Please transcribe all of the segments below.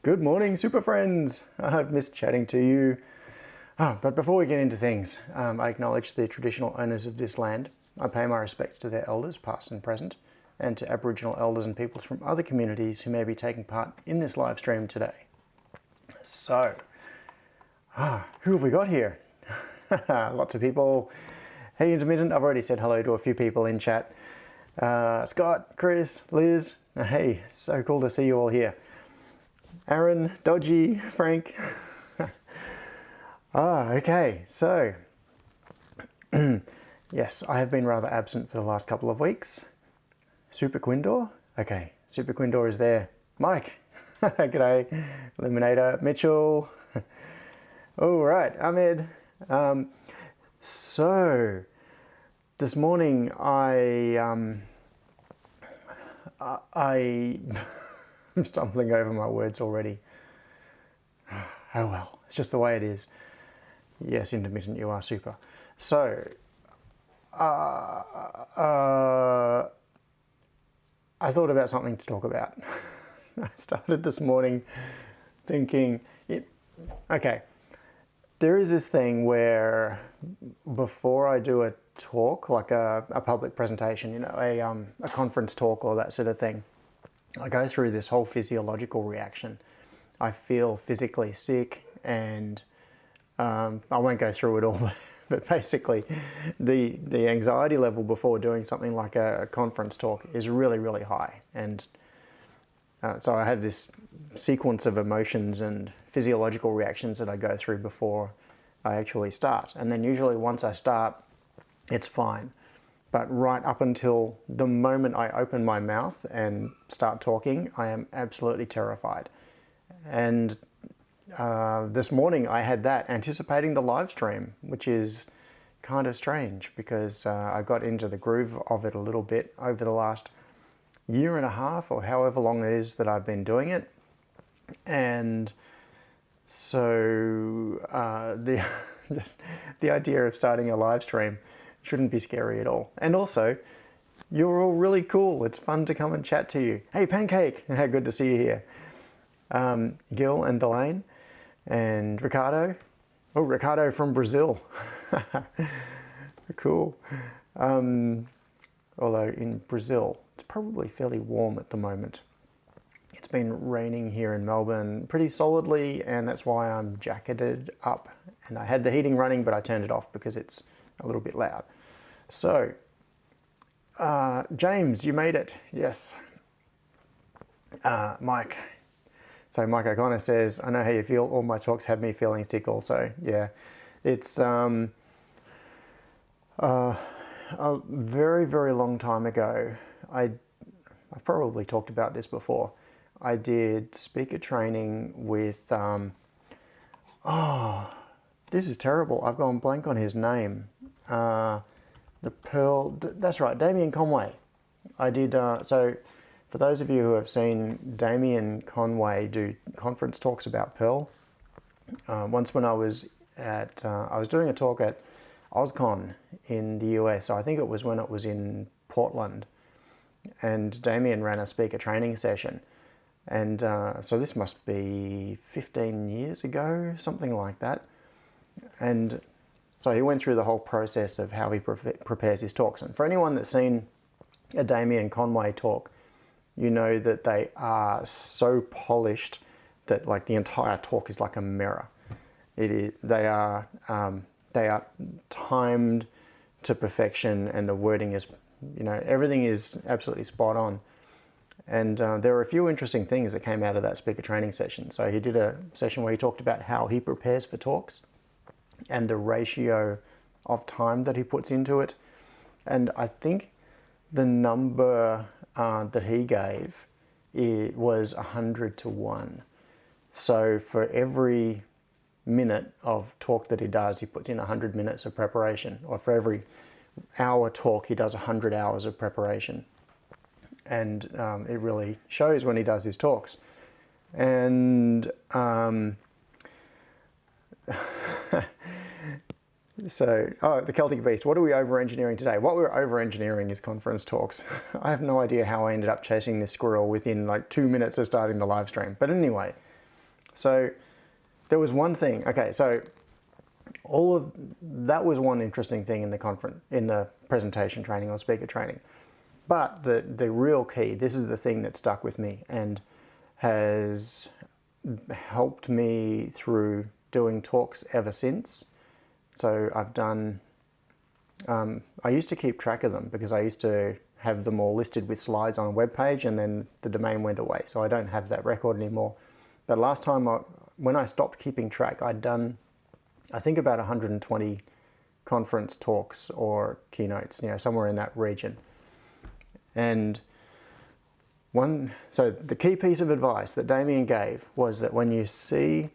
Good morning, super friends. I've missed chatting to you. But before we get into things, I acknowledge the traditional owners of this land. I pay my respects to their elders, past and present, and to Aboriginal elders and peoples from other communities who may be taking part in this live stream today. So, who have we got here? Lots of people. Hey, Intermittent, I've already said hello to a few people in chat. Scott, Chris, Liz, hey, so cool to see you all here. Aaron, Dodgy, Frank. Okay, so yes, I have been rather absent for the last couple of weeks. Super Quindor? Okay, Super Quindor is there. Mike, g'day. Eliminator, Mitchell. All right, Ahmed. So this morning I'm stumbling over my words already. Oh well, it's just the way it is. Yes, Intermittent, you are super. So, I thought about something to talk about. I started this morning thinking, okay, there is this thing where before I do a talk, like a public presentation, you know, a conference talk or that sort of thing, I go through this whole physiological reaction. I feel physically sick and I won't go through it all, but basically the anxiety level before doing something like a conference talk is really, really high. And so I have this sequence of emotions and physiological reactions that I go through before I actually start. And then usually once I start, it's fine. But right up until the moment I open my mouth and start talking, I am absolutely terrified. And this morning I had that, anticipating the live stream, which is kind of strange because I got into the groove of it a little bit over the last year and a half or however long it is that I've been doing it. And so just the idea of starting a live stream shouldn't be scary at all. And also, you're all really cool. It's fun to come and chat to you. Hey, Pancake, good to see you here. Gil and Delane and Ricardo. Oh, Ricardo from Brazil. Cool. Although in Brazil, it's probably fairly warm at the moment. It's been raining here in Melbourne pretty solidly, and that's why I'm jacketed up. And I had the heating running, but I turned it off because it's a little bit loud. So, James, you made it. Yes. Mike. So Mike O'Connor says, I know how you feel. All my talks have me feeling sick also. Yeah. It's a very, very long time ago. I've probably talked about this before. I did speaker training with, this is terrible. I've gone blank on his name. That's right, Damien Conway. I did, so for those of you who have seen Damien Conway do conference talks about Pearl, once when I was doing a talk at OzCon in the US, I think it was when it was in Portland, and Damien ran a speaker training session. And so this must be 15 years ago, something like that. And so he went through the whole process of how he prepares his talks. And for anyone that's seen a Damien Conway talk, you know that they are so polished that like the entire talk is like a mirror. They are timed to perfection, and the wording is, you know, everything is absolutely spot on. And there were a few interesting things that came out of that speaker training session. So he did a session where he talked about how he prepares for talks and the ratio of time that he puts into it. And I think the number that he gave, it was 100-to-1. So for every minute of talk that he does, he puts in 100 minutes of preparation. Or for every hour talk, he does 100 hours of preparation. And it really shows when he does his talks. And so, the Celtic Beast, what are we over-engineering today? What we're over-engineering is conference talks. I have no idea how I ended up chasing this squirrel within like 2 minutes of starting the live stream. But anyway, So there was one thing, okay, so all of that was one interesting thing in the conference, in the presentation training or speaker training. But the real key, this is the thing that stuck with me and has helped me through doing talks ever since. So I've done, I used to keep track of them because I used to have them all listed with slides on a web page, and then the domain went away. So I don't have that record anymore. But last time, when I stopped keeping track, I'd done, I think, about 120 conference talks or keynotes, you know, somewhere in that region. And so the key piece of advice that Damien gave was that when you see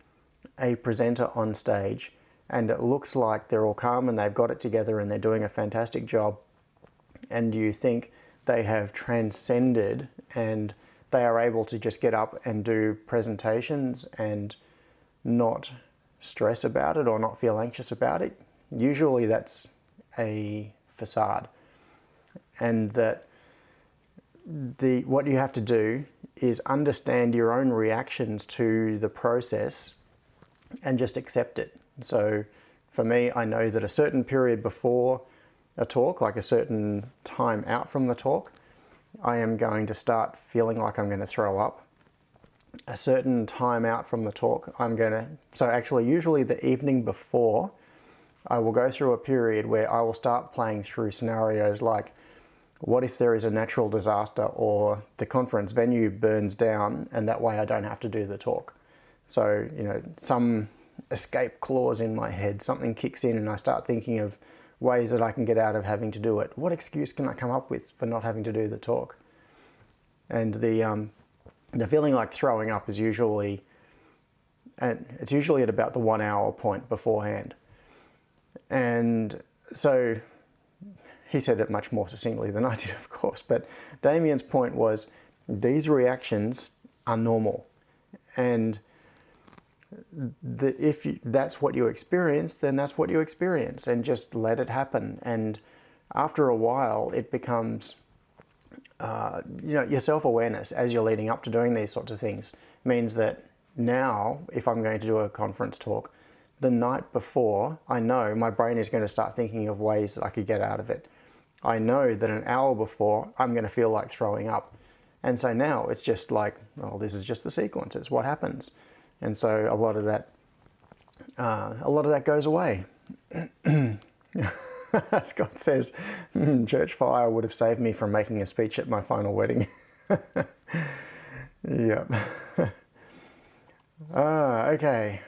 a presenter on stage and it looks like they're all calm and they've got it together and they're doing a fantastic job, and you think they have transcended and they are able to just get up and do presentations and not stress about it or not feel anxious about it, usually that's a facade. And that what you have to do is understand your own reactions to the process and just accept it. So for me, I know that a certain period before a talk, like a certain time out from the talk, I am going to start feeling like I'm going to throw up. A certain time out from the talk, so actually usually the evening before, I will go through a period where I will start playing through scenarios like, what if there is a natural disaster or the conference venue burns down, and that way I don't have to do the talk. So, you know, some escape clause in my head, something kicks in and I start thinking of ways that I can get out of having to do it. What excuse can I come up with for not having to do the talk? And the feeling like throwing up is usually, it's usually at about the 1 hour point beforehand. And so he said it much more succinctly than I did, of course, but Damien's point was these reactions are normal. And if that's what you experience, then that's what you experience, and just let it happen. And after a while, it becomes, you know, your self-awareness as you're leading up to doing these sorts of things means that now, if I'm going to do a conference talk, the night before, I know my brain is going to start thinking of ways that I could get out of it. I know that an hour before, I'm going to feel like throwing up. And so now it's just like, well, this is just the sequence. It's what happens. And so a lot of that goes away. Scott says, church fire would have saved me from making a speech at my final wedding. Yep. Okay.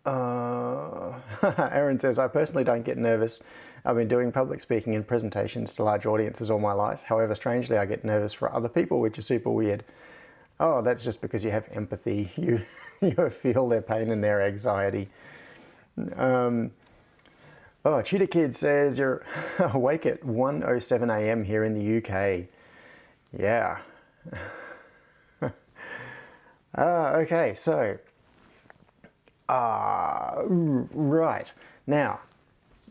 Aaron says, I personally don't get nervous. I've been doing public speaking and presentations to large audiences all my life. However, strangely, I get nervous for other people, which is super weird. Oh, that's just because you have empathy. You feel their pain and their anxiety. Oh, Cheetah Kid says you're awake at 1:07 a.m. here in the UK. Yeah. Okay, so right now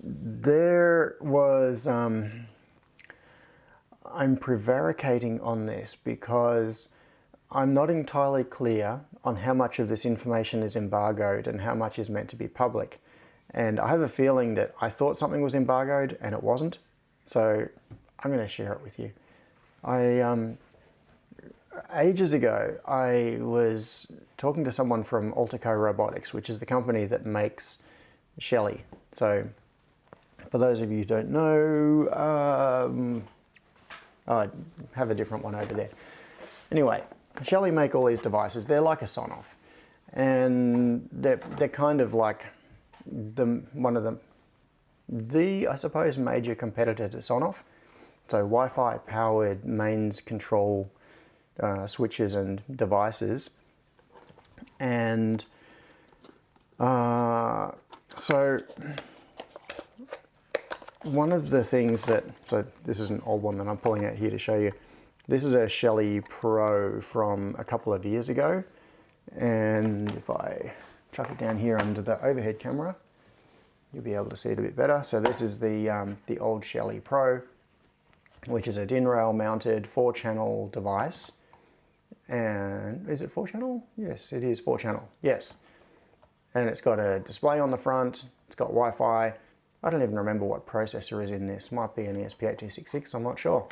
there was I'm prevaricating on this because I'm not entirely clear on how much of this information is embargoed and how much is meant to be public. And I have a feeling that I thought something was embargoed and it wasn't. So I'm going to share it with you. Ages ago, I was talking to someone from Altico Robotics, which is the company that makes Shelly. So for those of you who don't know, I have a different one over there. Anyway, Shelly make all these devices. They're like a Sonoff, and they're kind of like one of the I suppose major competitor to Sonoff. So Wi-Fi powered mains control switches and devices, and so one of the things that, so this is an old one that I'm pulling out here to show you. This is a Shelly Pro from a couple of years ago, and if I chuck it down here under the overhead camera, you'll be able to see it a bit better. So this is the old Shelly Pro, which is a DIN rail mounted 4-channel device, and is it 4-channel? Yes, it is 4-channel, yes. And it's got a display on the front, it's got Wi-Fi. I don't even remember what processor is in this. Might be an ESP8266, I'm not sure.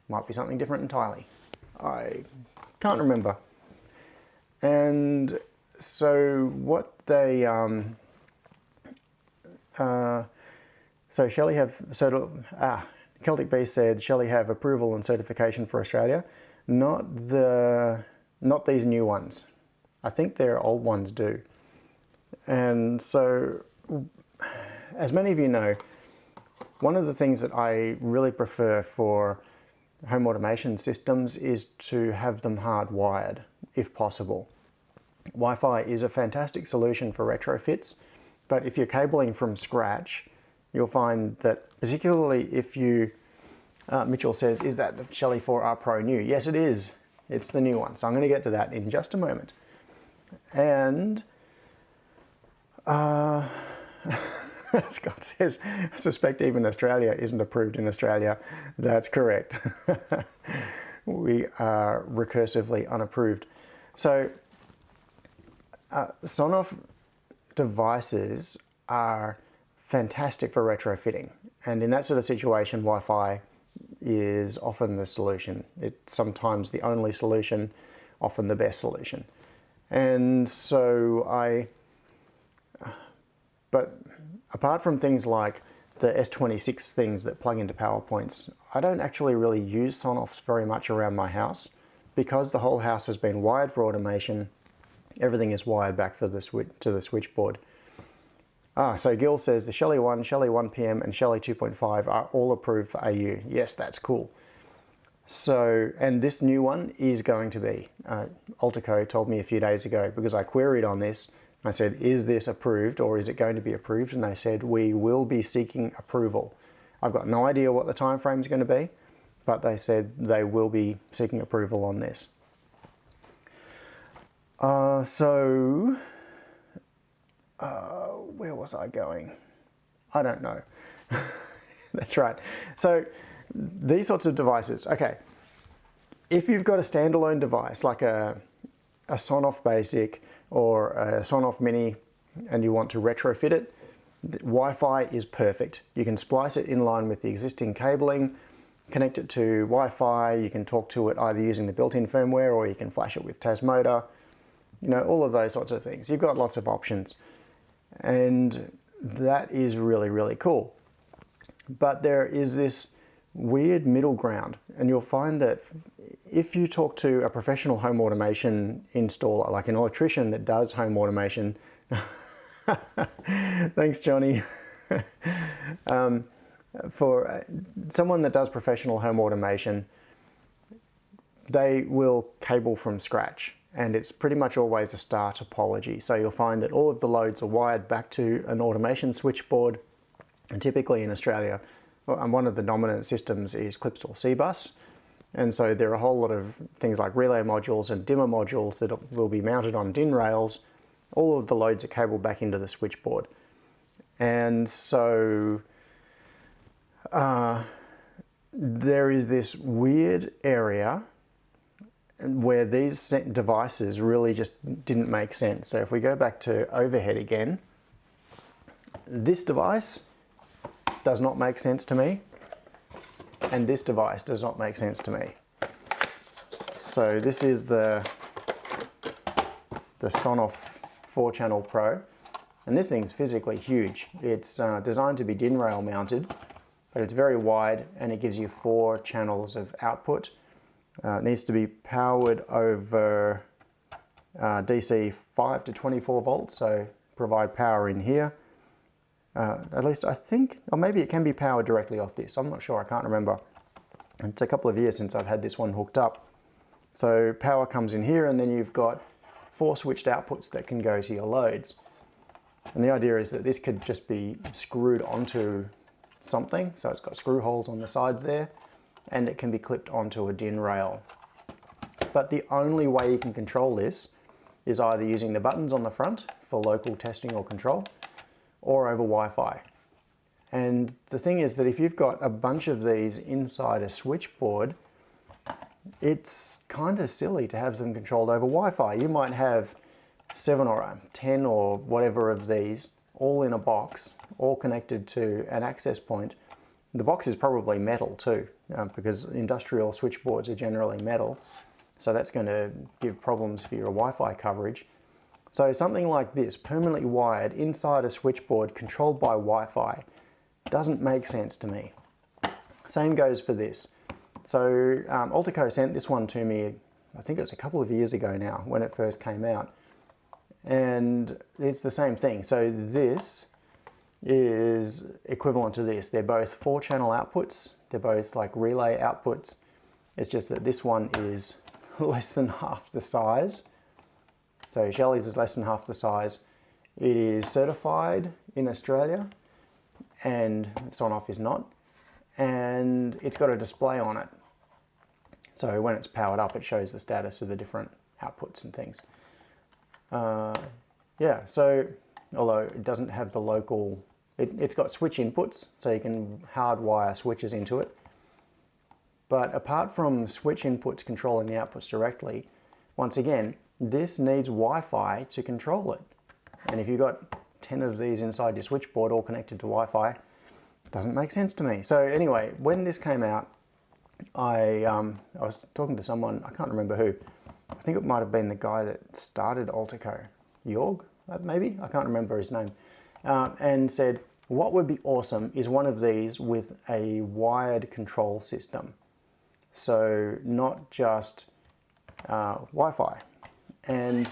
Might be something different entirely. I can't remember. And so what they, so Shelly have, Celtic Beast said Shelly have approval and certification for Australia. Not these new ones. I think their old ones do. And so, as many of you know, one of the things that I really prefer for home automation systems is to have them hardwired, if possible. Wi-Fi is a fantastic solution for retrofits, but if you're cabling from scratch, you'll find that, particularly if you, Mitchell says, is that the Shelly 4R Pro new? Yes, it is. It's the new one. So I'm going to get to that in just a moment. And Scott says, I suspect even Australia isn't approved in Australia. That's correct. We are recursively unapproved. So Sonoff devices are fantastic for retrofitting. And in that sort of situation, Wi-Fi is often the solution. It's sometimes the only solution, often the best solution. And so but apart from things like the S26 things that plug into PowerPoints, I don't actually really use Sonoffs very much around my house because the whole house has been wired for automation. Everything is wired back to the switchboard. So Gil says the Shelly 1, Shelly 1PM and Shelly 2.5 are all approved for AU. Yes, that's cool. So, and this new one is going to be, Altico told me a few days ago, because I queried on this, I said, is this approved or is it going to be approved? And they said, we will be seeking approval. I've got no idea what the time frame is going to be, but they said they will be seeking approval on this. Where was I going? I don't know. That's right. So these sorts of devices, okay. If you've got a standalone device like a Sonoff Basic or a Sonoff Mini and you want to retrofit it, Wi-Fi is perfect. You can splice it in line with the existing cabling, connect it to Wi-Fi, you can talk to it either using the built-in firmware or you can flash it with Tasmota, you know, all of those sorts of things. You've got lots of options. And that is really, really cool. But there is this weird middle ground, and you'll find that if you talk to a professional home automation installer, like an electrician that does home automation, thanks Johnny, for someone that does professional home automation, they will cable from scratch. And it's pretty much always a star topology. So you'll find that all of the loads are wired back to an automation switchboard. And typically in Australia, one of the dominant systems is Clipstall C-Bus. And so there are a whole lot of things like relay modules and dimmer modules that will be mounted on DIN rails. All of the loads are cabled back into the switchboard. And so there is this weird area where these devices really just didn't make sense. So if we go back to overhead again, this device does not make sense to me, and this device does not make sense to me. So this is the Sonoff 4-channel Pro, and this thing's physically huge. It's designed to be DIN rail mounted, but it's very wide and it gives you 4 channels of output. It needs to be powered over DC 5 to 24 volts, so provide power in here. At least I think, or maybe it can be powered directly off this. I'm not sure, I can't remember. It's a couple of years since I've had this one hooked up. So power comes in here, and then you've got 4 switched outputs that can go to your loads. And the idea is that this could just be screwed onto something. So it's got screw holes on the sides there, and it can be clipped onto a DIN rail. But the only way you can control this is either using the buttons on the front for local testing or control, or over Wi-Fi. And the thing is that if you've got a bunch of these inside a switchboard, it's kind of silly to have them controlled over Wi-Fi. You might have 7 or 10 or whatever of these all in a box, all connected to an access point. The box is probably metal too, because industrial switchboards are generally metal. So that's going to give problems for your Wi-Fi coverage. So something like this, permanently wired inside a switchboard controlled by Wi-Fi, doesn't make sense to me. Same goes for this. So Altico sent this one to me, I think it was a couple of years ago now when it first came out. And it's the same thing. So this is equivalent to this. They're both 4-channel outputs. They're both like relay outputs. It's just that this one is less than half the size. So Shelly's is less than half the size. It is certified in Australia, and Sonoff is not. And it's got a display on it. So when it's powered up, it shows the status of the different outputs and things. Yeah, so although it doesn't have the local, it's got switch inputs, so you can hardwire switches into it. But apart from switch inputs controlling the outputs directly, once again, this needs Wi-Fi to control it. And if you've got 10 of these inside your switchboard all connected to Wi-Fi, it doesn't make sense to me. So anyway, when this came out, I was talking to someone, I can't remember who. I think it might have been the guy that started Altico, Jorg, maybe? I can't remember his name. And said, what would be awesome is one of these with a wired control system. So not just Wi-Fi. And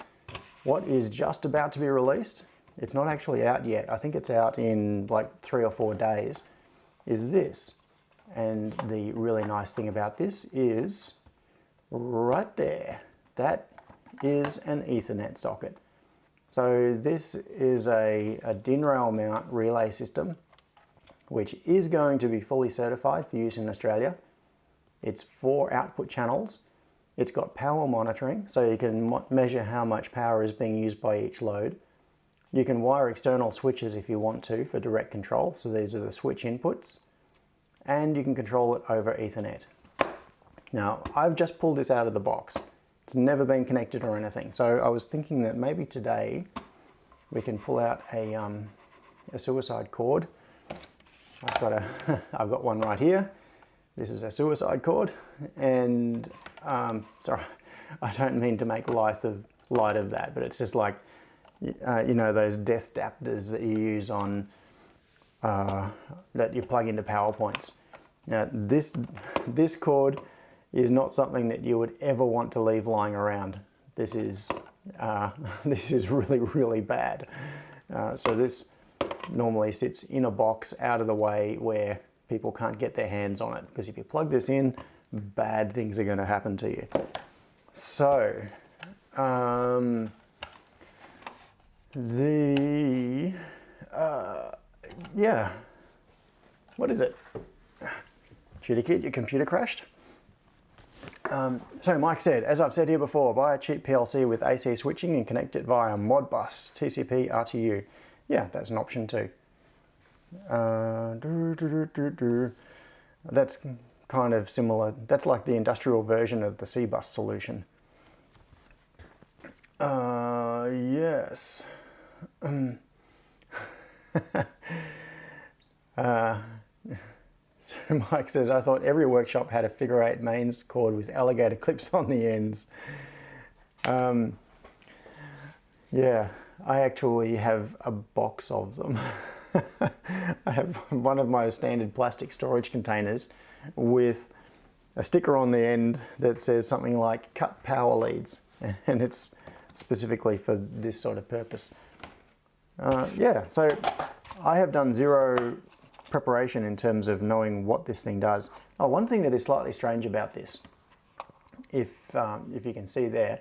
what is just about to be released, it's not actually out yet, I think it's out in like 3 or 4 days, is this. And the really nice thing about this is right there. That is an Ethernet socket. So this is a DIN rail mount relay system, which is going to be fully certified for use in Australia. It's 4 output channels. It's got power monitoring, so you can measure how much power is being used by each load. You can wire external switches if you want to for direct control, so these are the switch inputs. And you can control it over Ethernet. Now, I've just pulled this out of the box. It's never been connected or anything, so I was thinking that maybe today we can pull out a suicide cord. I've got one right here. This is a suicide cord, and sorry, I don't mean to make light of that, but it's just like, you know, those death adapters that you use on, that you plug into PowerPoints. Now, this cord is not something that you would ever want to leave lying around. This is really, really bad. So this normally sits in a box out of the way where people can't get their hands on it, because if you plug this in, bad things are going to happen to you. So, yeah, what is it? Shitty kid, your computer crashed? So Mike said, as I've said here before, buy a cheap PLC with AC switching and connect it via Modbus, TCP, RTU. Yeah, that's an option too. That's kind of similar. That's like the industrial version of the C-bus solution. Yes. So Mike says, I thought every workshop had a figure 8 mains cord with alligator clips on the ends. Yeah, I actually have a box of them. I have one of my standard plastic storage containers with a sticker on the end that says something like cut power leads, and it's specifically for this sort of purpose. Yeah, so I have done zero preparation in terms of knowing what this thing does. Oh, one thing that is slightly strange about this, if you can see there,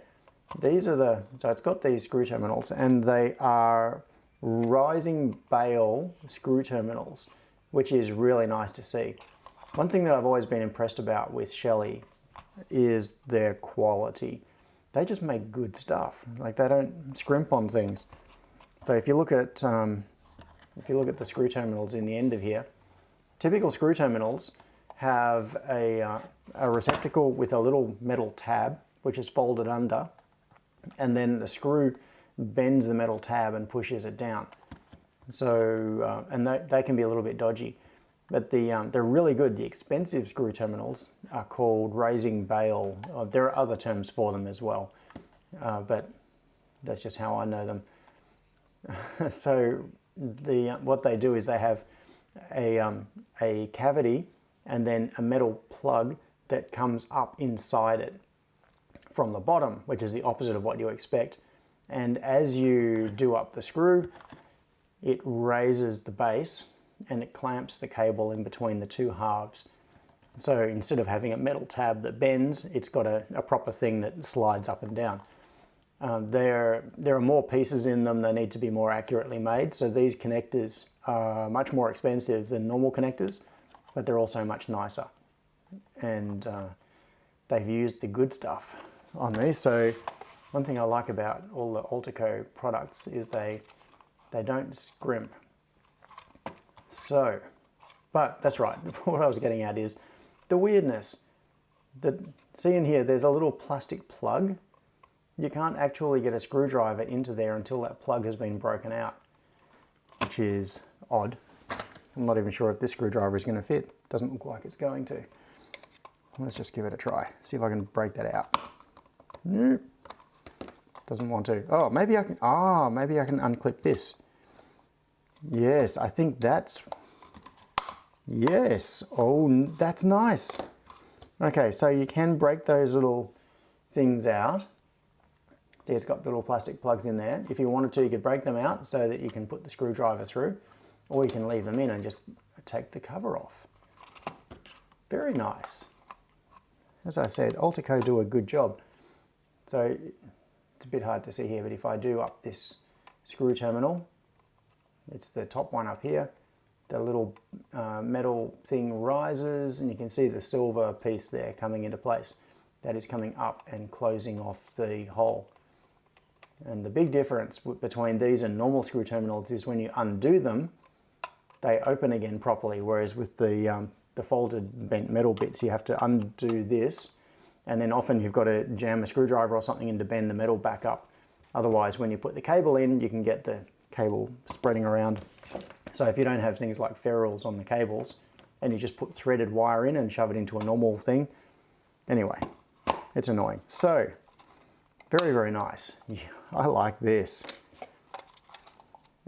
these are so it's got these screw terminals, and they are rising bale screw terminals, which is really nice to see. One thing that I've always been impressed about with Shelly is their quality. They just make good stuff. Like, they don't scrimp on things. So if you look at the screw terminals in the end of here, typical screw terminals have a receptacle with a little metal tab which is folded under, and then the screw bends the metal tab and pushes it down. So, and they can be a little bit dodgy, but they're really good. The expensive screw terminals are called raising bale. There are other terms for them as well, but that's just how I know them. So what they do is they have a cavity and then a metal plug that comes up inside it from the bottom, which is the opposite of what you expect. And as you do up the screw, it raises the base and it clamps the cable in between the two halves. So instead of having a metal tab that bends, it's got a proper thing that slides up and down. There are more pieces in them. They need to be more accurately made. So these connectors are much more expensive than normal connectors, but they're also much nicer. And they've used the good stuff on these. So one thing I like about all the Altico products is they don't scrimp. So, but that's right. What I was getting at is the weirdness. See in here, there's a little plastic plug. You can't actually get a screwdriver into there until that plug has been broken out, which is odd. I'm not even sure if this screwdriver is going to fit. Doesn't look like it's going to. Let's just give it a try. See if I can break that out. Nope. Doesn't want to. Oh, maybe I can. Ah, maybe I can unclip this. Yes, I think that's. Yes. Oh, that's nice. Okay, so you can break those little things out. See, it's got little plastic plugs in there. If you wanted to, you could break them out so that you can put the screwdriver through, or you can leave them in and just take the cover off. Very nice. As I said, Altico do a good job. So it's a bit hard to see here, but if I do up this screw terminal, it's the top one up here, the little metal thing rises and you can see the silver piece there coming into place. That is coming up and closing off the hole. And the big difference between these and normal screw terminals is when you undo them, they open again properly, whereas with the folded bent metal bits, you have to undo this, and then often you've got to jam a screwdriver or something in to bend the metal back up. Otherwise, when you put the cable in, you can get the cable spreading around. So if you don't have things like ferrules on the cables, and you just put threaded wire in and shove it into a normal thing, anyway, it's annoying. So, very, very nice. I like this.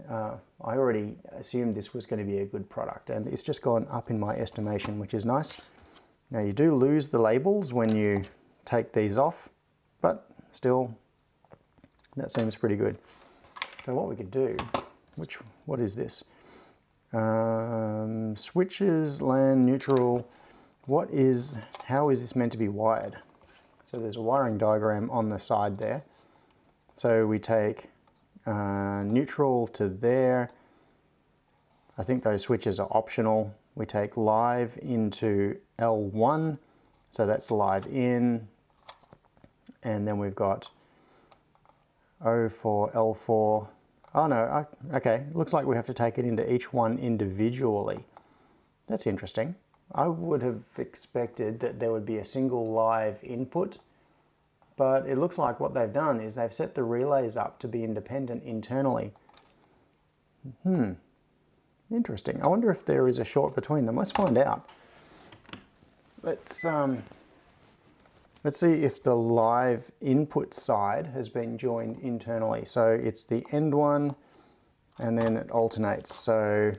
I already assumed this was going to be a good product, and it's just gone up in my estimation, which is nice. Now you do lose the labels when you take these off, but still, that seems pretty good. So what we could do, what is this? Switches, LAN, neutral. How is this meant to be wired? So there's a wiring diagram on the side there. So we take neutral to there. I think those switches are optional. We take live into L1, so that's live in. And then we've got O for L4. Oh no, okay, looks like we have to take it into each one individually. That's interesting. I would have expected that there would be a single live input, but it looks like what they've done is they've set the relays up to be independent internally. Interesting. I wonder if there is a short between them. Let's find out. Let's see if the live input side has been joined internally. So it's the end one, and then it alternates. So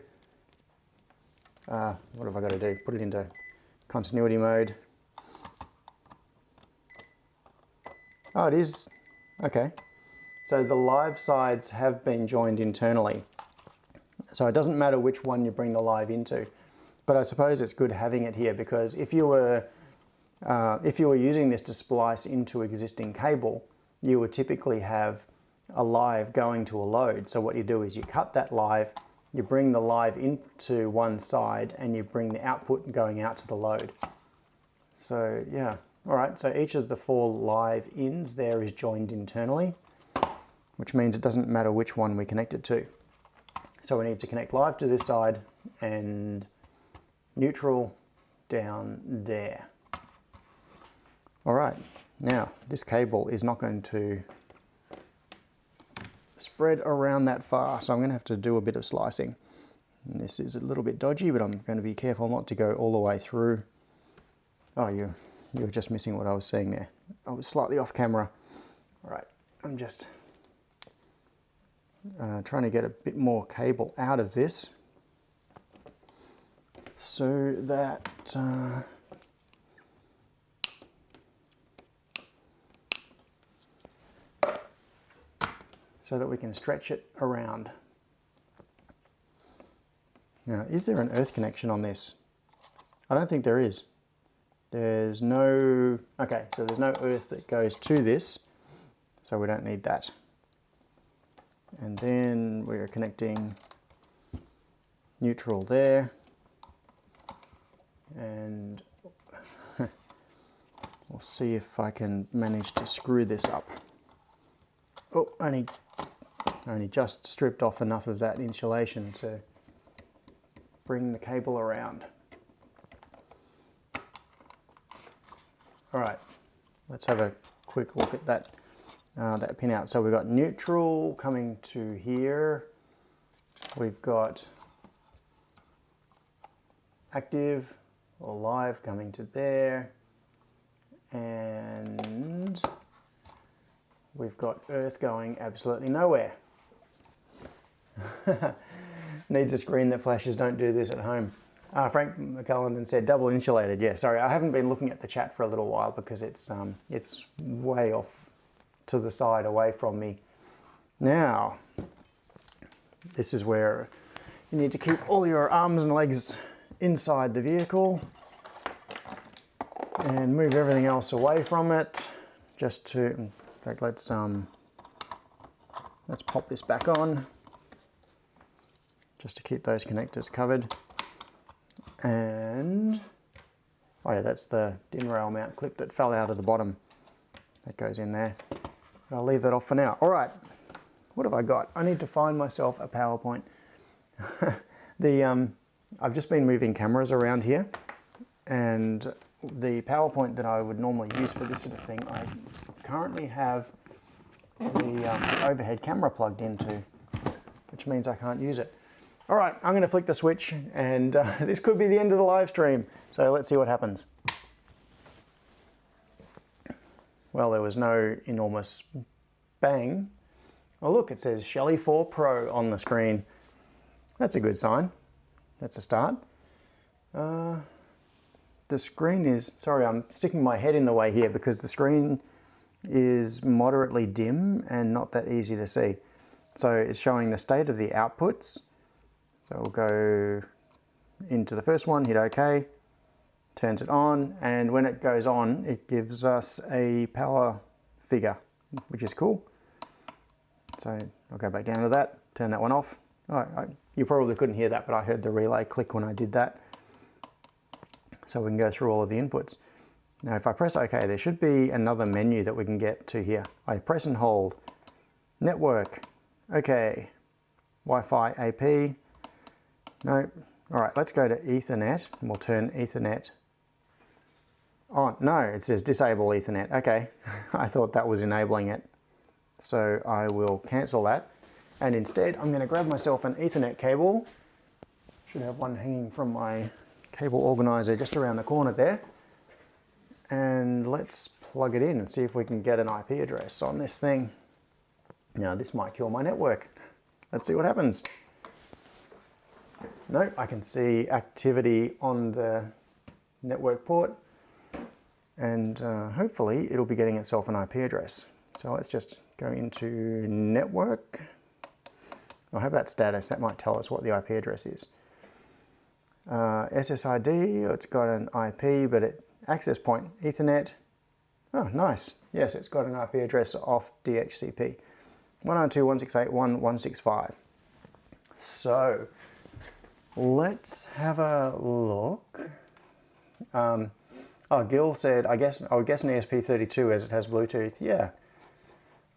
what have I got to do? Put it into continuity mode. Oh, it is. Okay. So the live sides have been joined internally. So it doesn't matter which one you bring the live into. But I suppose it's good having it here, because if you were using this to splice into existing cable, you would typically have a live going to a load. So what you do is you cut that live, you bring the live into one side, and you bring the output going out to the load. So yeah, all right, so each of the 4 live ins there is joined internally, which means it doesn't matter which one we connect it to. So we need to connect live to this side and neutral down there. All right, now this cable is not going to spread around that far, so I'm going to have to do a bit of slicing. And this is a little bit dodgy, but I'm going to be careful not to go all the way through. Oh, you were just missing what I was saying there. I was slightly off camera. All right, I'm just trying to get a bit more cable out of this so that we can stretch it around. Now, is there an earth connection on this? I don't think there is. There's no, okay, so there's no earth that goes to this, so we don't need that. And then we're connecting neutral there, and we'll see if I can manage to screw this up. Oh, only just stripped off enough of that insulation to bring the cable around. All right, let's have a quick look at that that pin out. So we've got neutral coming to here. We've got active or live coming to there, and we've got earth going absolutely nowhere. Needs a screen that flashes. Don't do this at home. Frank McCullen said double insulated. Yeah, sorry, I haven't been looking at the chat for a little while because it's way off to the side away from me. Now, this is where you need to keep all your arms and legs inside the vehicle and move everything else away from it. Just to, in fact, let's pop this back on, just to keep those connectors covered. And, oh yeah, that's the DIN rail mount clip that fell out of the bottom. That goes in there. I'll leave that off for now. All right, what have I got? I need to find myself a PowerPoint. I've just been moving cameras around here, and the PowerPoint that I would normally use for this sort of thing, I currently have the overhead camera plugged into, which means I can't use it. All right, I'm going to flick the switch, and this could be the end of the live stream. So let's see what happens. Well, there was no enormous bang. Oh look, it says Shelly 4 Pro on the screen. That's a good sign. That's a start. The screen is, sorry, I'm sticking my head in the way here because the screen is moderately dim and not that easy to see. So it's showing the state of the outputs. So we'll go into the first one, hit OK, turns it on, and when it goes on, it gives us a power figure, which is cool. So I'll go back down to that, turn that one off. You probably couldn't hear that, but I heard the relay click when I did that. So we can go through all of the inputs. Now if I press OK, there should be another menu that we can get to here. I press and hold, network, OK, Wi-Fi AP, no. All right, let's go to Ethernet, and we'll turn Ethernet on. No, it says disable Ethernet. Okay, I thought that was enabling it. So I will cancel that. And instead, I'm going to grab myself an Ethernet cable. Should have one hanging from my cable organizer just around the corner there. And let's plug it in and see if we can get an IP address on this thing. Now, this might kill my network. Let's see what happens. Nope, I can see activity on the network port, and hopefully it'll be getting itself an IP address. So let's just go into network. Oh, how about status? That might tell us what the IP address is. SSID, it's got an IP, but access point, Ethernet. Oh, nice. Yes, it's got an IP address off DHCP. 192.168.1.165. So let's have a look. Oh, Gil said, I would guess an ESP32 as it has Bluetooth. Yeah,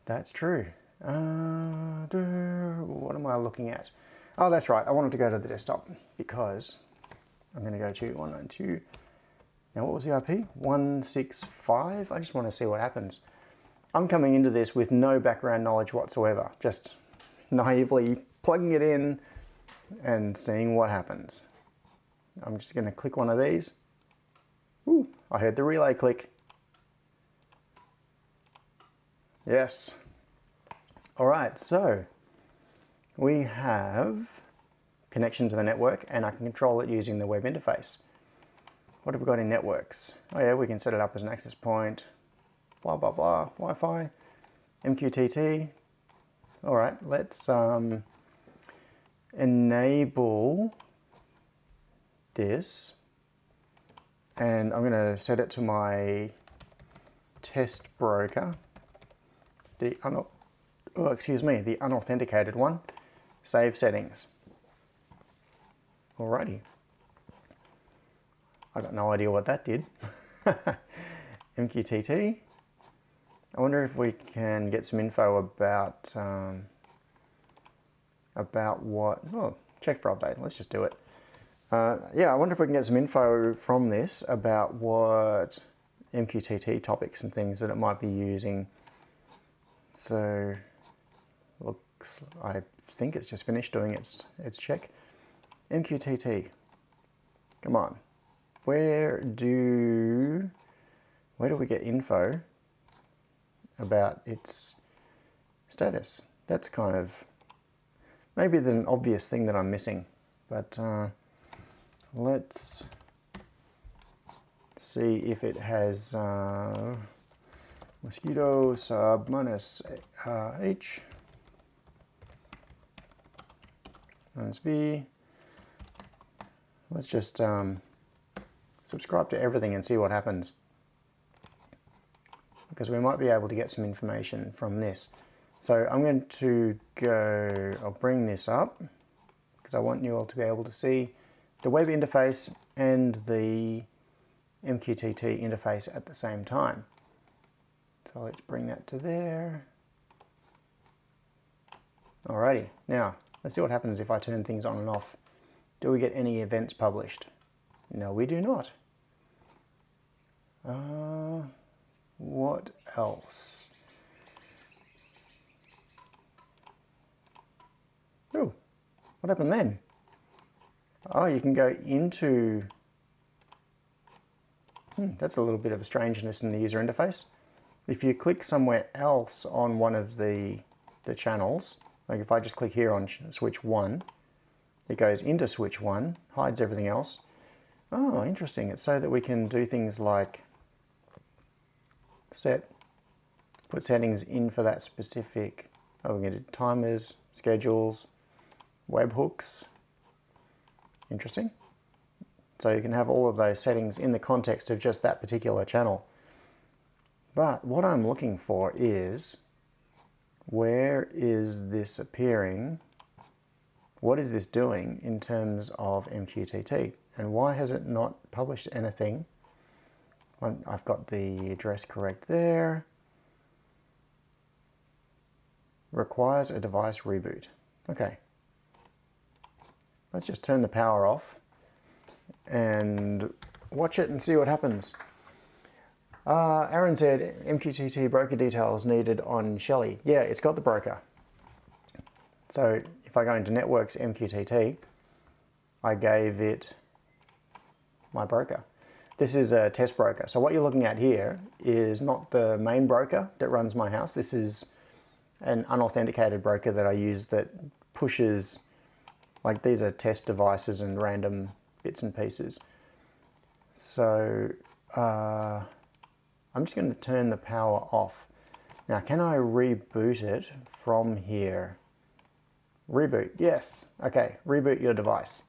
that's true. What am I looking at? Oh, that's right. I wanted to go to the desktop because I'm going to go to Now what was the IP? 165? I just want to see what happens. I'm coming into this with no background knowledge whatsoever, just naively plugging it in and seeing what happens. I'm just going to click one of these. Ooh, I heard the relay click. Yes. All right, so we have connection to the network and I can control it using the web interface. What have we got in networks? Oh yeah, we can set it up as an access point, blah, blah, blah, Wi-Fi, MQTT. All right, let's enable this. And I'm gonna set it to my test broker, the unauthenticated one. Save settings. Alrighty. I got no idea what that did. MQTT. I wonder if we can get some info about what. Oh, check for update. Let's just do it. Yeah, I wonder if we can get some info from this about what MQTT topics and things that it might be using. So, looks. I think it's just finished doing its check. MQTT. Come on. Where do we get info about its status? That's kind of, maybe there's an obvious thing that I'm missing, but let's see if it has mosquito sub minus H minus B. Let's just subscribe to everything and see what happens, because we might be able to get some information from this. So I'm going to go, I'll bring this up because I want you all to be able to see the web interface and the MQTT interface at the same time. So let's bring that to there. Alrighty, now let's see what happens if I turn things on and off. Do we get any events published? No, we do not. What else? Oh, what happened then? Oh, you can go into... that's a little bit of a strangeness in the user interface. If you click somewhere else on one of the channels, like if I just click here on switch 1, it goes into switch 1, hides everything else. Oh, interesting. It's so that we can do things like put settings in for that specific, oh, we can do timers, schedules, webhooks. Interesting. So you can have all of those settings in the context of just that particular channel. But what I'm looking for is, where is this appearing? What is this doing in terms of MQTT? And why has it not published anything? I've got the address correct there. Requires a device reboot. Okay. Let's just turn the power off and watch it and see what happens. Aaron said MQTT broker details needed on Shelly. Yeah, it's got the broker. So if I go into Networks MQTT, I gave it my broker. This is a test broker. So what you're looking at here is not the main broker that runs my house. This is an unauthenticated broker that I use that pushes, like these are test devices and random bits and pieces. So I'm just going to turn the power off. Now, can I reboot it from here? Reboot, yes. Okay, reboot your device.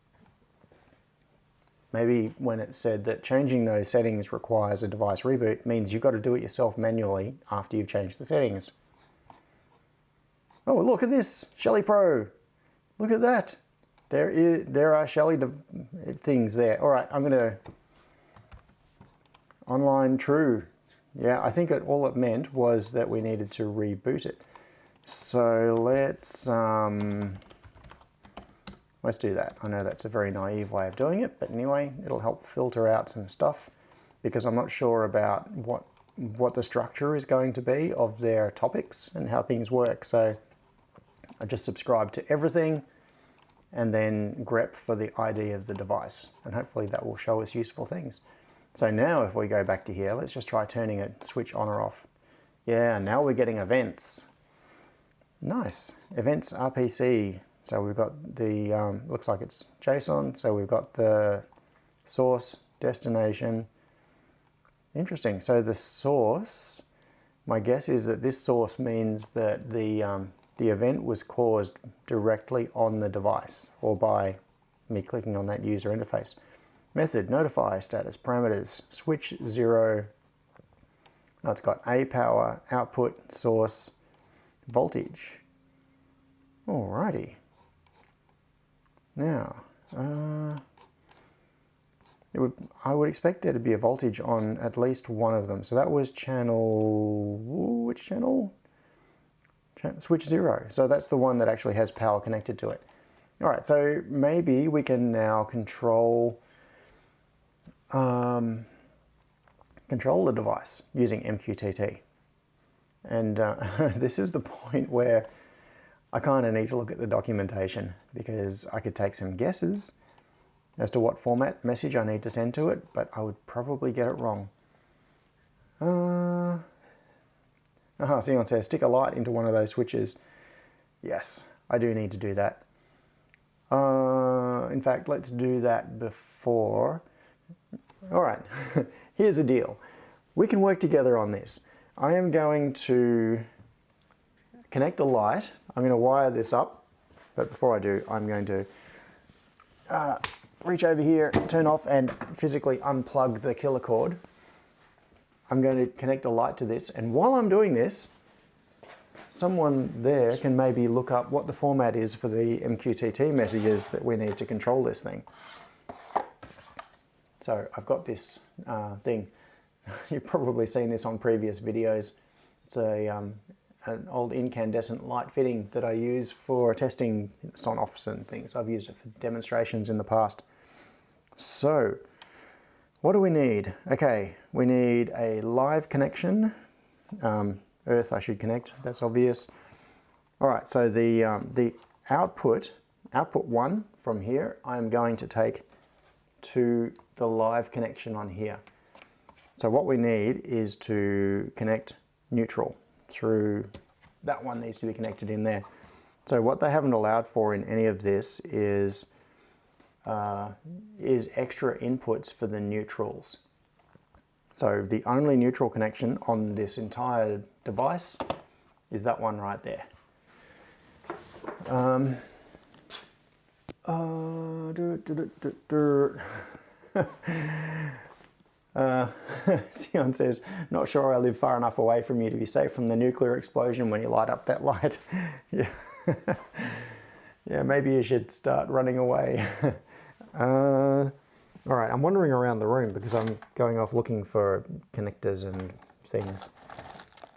Maybe when it said that changing those settings requires a device reboot means you've got to do it yourself manually after you've changed the settings. Oh, look at this, Shelly Pro. Look at that. There are Shelly things there. All right, I'm gonna online true. Yeah, I think all it meant was that we needed to reboot it. So let's do that. I know that's a very naive way of doing it, but anyway, it'll help filter out some stuff. because I'm not sure about what the structure is going to be of their topics and how things work. So I just subscribe to everything and then grep for the ID of the device, and hopefully that will show us useful things. So now if we go back to here, let's just try turning it switch on or off. Yeah, now we're getting events. Nice. Events RPC. So we've got the, looks like it's JSON. So we've got the source, destination. Interesting. So the source, my guess is that this source means that the event was caused directly on the device or by me clicking on that user interface. Method, notify, status, parameters, switch 0. Oh, it's got A power, output, source, voltage. Alrighty. Now, I would expect there to be a voltage on at least one of them. So that was channel, which channel? Switch 0. So that's the one that actually has power connected to it. All right, so maybe we can now control control the device using MQTT. And this is the point where I kind of need to look at the documentation, because I could take some guesses as to what format message I need to send to it, but I would probably get it wrong. See, on says stick a light into one of those switches. Yes, I do need to do that. In fact, let's do that before. All right, here's the deal. We can work together on this. I am going to connect a light. I'm going to wire this up, but before I do, I'm going to reach over here, turn off and physically unplug the killer cord. I'm going to connect a light to this, and while I'm doing this, someone there can maybe look up what the format is for the MQTT messages that we need to control this thing. So I've got this thing. You've probably seen this on previous videos. It's an old incandescent light fitting that I use for testing on-offs and things. I've used it for demonstrations in the past. So, what do we need? Okay, we need a live connection. Earth I should connect, that's obvious. All right, so the output 1 from here, I'm going to take to the live connection on here. So what we need is to connect neutral through, that one needs to be connected in there. So what they haven't allowed for in any of this is extra inputs for the neutrals. So the only neutral connection on this entire device is that one right there. Sion says, not sure I live far enough away from you to be safe from the nuclear explosion when you light up that light. Yeah. Yeah, maybe you should start running away. All right, I'm wandering around the room because I'm going off looking for connectors and things.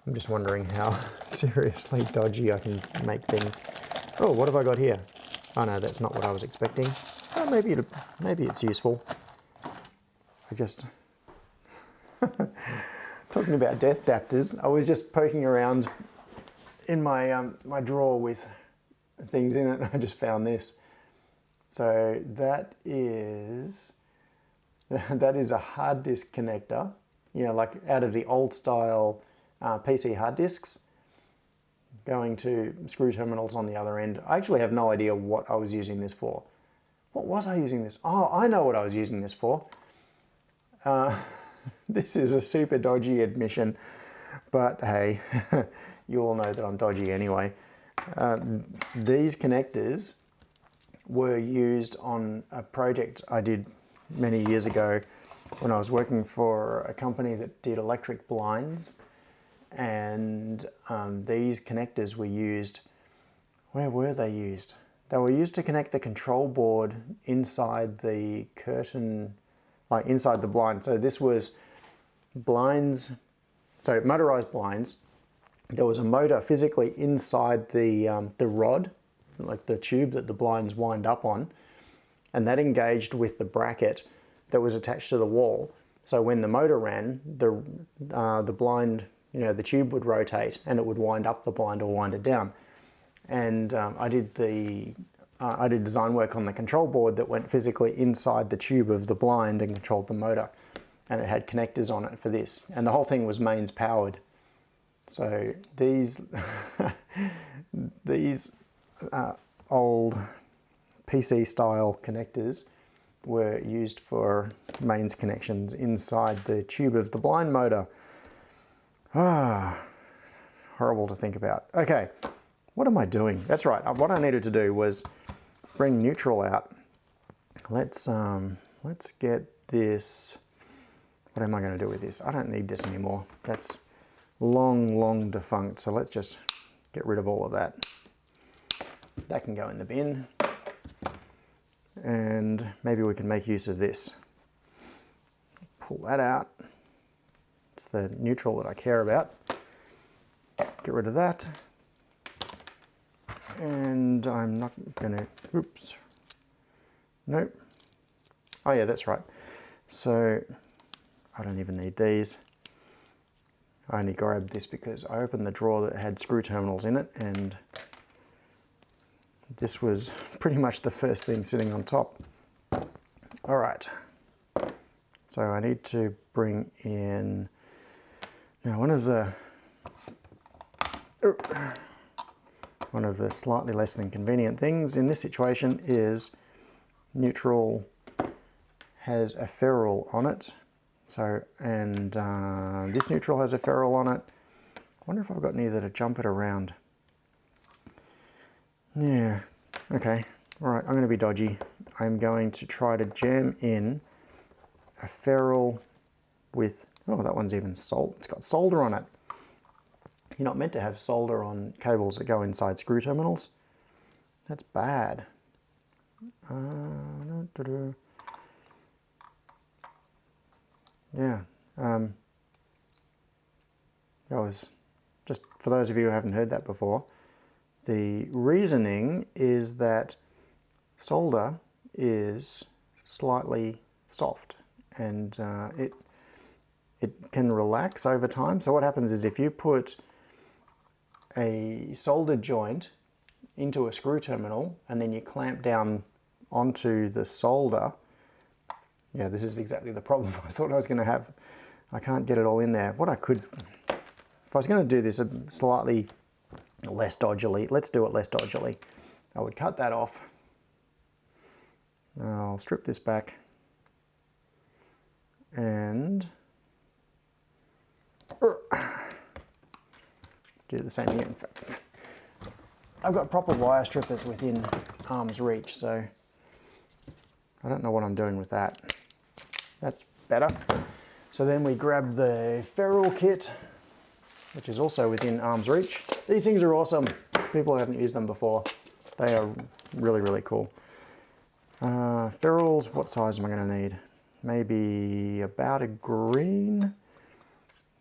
I'm just wondering how seriously dodgy I can make things. Oh, what have I got here? Oh no, that's not what I was expecting. Oh, maybe it's useful. I just... Talking about death adapters, I was just poking around in my my drawer with things in it, and I just found this. So that is a hard disk connector, you know, like out of the old style PC hard disks, going to screw terminals on the other end. I actually have no idea what I was using this for. What was I using this? Oh, I know what I was using this for. This is a super dodgy admission, but hey, you all know that I'm dodgy anyway. These connectors were used on a project I did many years ago when I was working for a company that did electric blinds, and these connectors were used. Where were they used? They were used to connect the control board inside the curtain, like inside the blind. So this was blinds, so motorized blinds. There was a motor physically inside the rod, like the tube that the blinds wind up on, and that engaged with the bracket that was attached to the wall. So when the motor ran, the blind, the tube would rotate and it would wind up the blind or wind it down. And I did design work on the control board that went physically inside the tube of the blind and controlled the motor. And it had connectors on it for this. And the whole thing was mains powered. So these old PC style connectors were used for mains connections inside the tube of the blind motor. Horrible to think about. Okay, what am I doing? That's right, what I needed to do was bring neutral out. Let's get this. What am I going to do with this? I don't need this anymore. That's long defunct, so let's just get rid of all of that. That can go in the bin. And maybe we can make use of this. Pull that out. It's the neutral that I care about. Get rid of that. And I'm not gonna, oops. Nope. Oh yeah, that's right. So I don't even need these. I only grabbed this because I opened the drawer that had screw terminals in it, and this was pretty much the first thing sitting on top. All right, so I need to bring in, now one of the slightly less than convenient things in this situation is neutral has a ferrule on it. So, and this neutral has a ferrule on it. I wonder if I've got any that'll jump it around. Yeah, okay. All right, I'm going to be dodgy. I'm going to try to jam in a ferrule with, oh, that one's even it's got solder on it. You're not meant to have solder on cables that go inside screw terminals. That's bad. Yeah, that was, just for those of you who haven't heard that before, the reasoning is that solder is slightly soft and it can relax over time. So what happens is if you put a soldered joint into a screw terminal and then you clamp down onto the solder, yeah, this is exactly the problem I thought I was going to have. I can't get it all in there. What I could, if I was going to do this slightly less dodgily, let's do it less dodgily. I would cut that off. I'll strip this back and do the same again. I've got proper wire strippers within arm's reach, so I don't know what I'm doing with that. That's better. So then we grab the ferrule kit, which is also within arm's reach. These things are awesome. People who haven't used them before, they are really, really cool. Ferrules, what size am I going to need? Maybe about a green,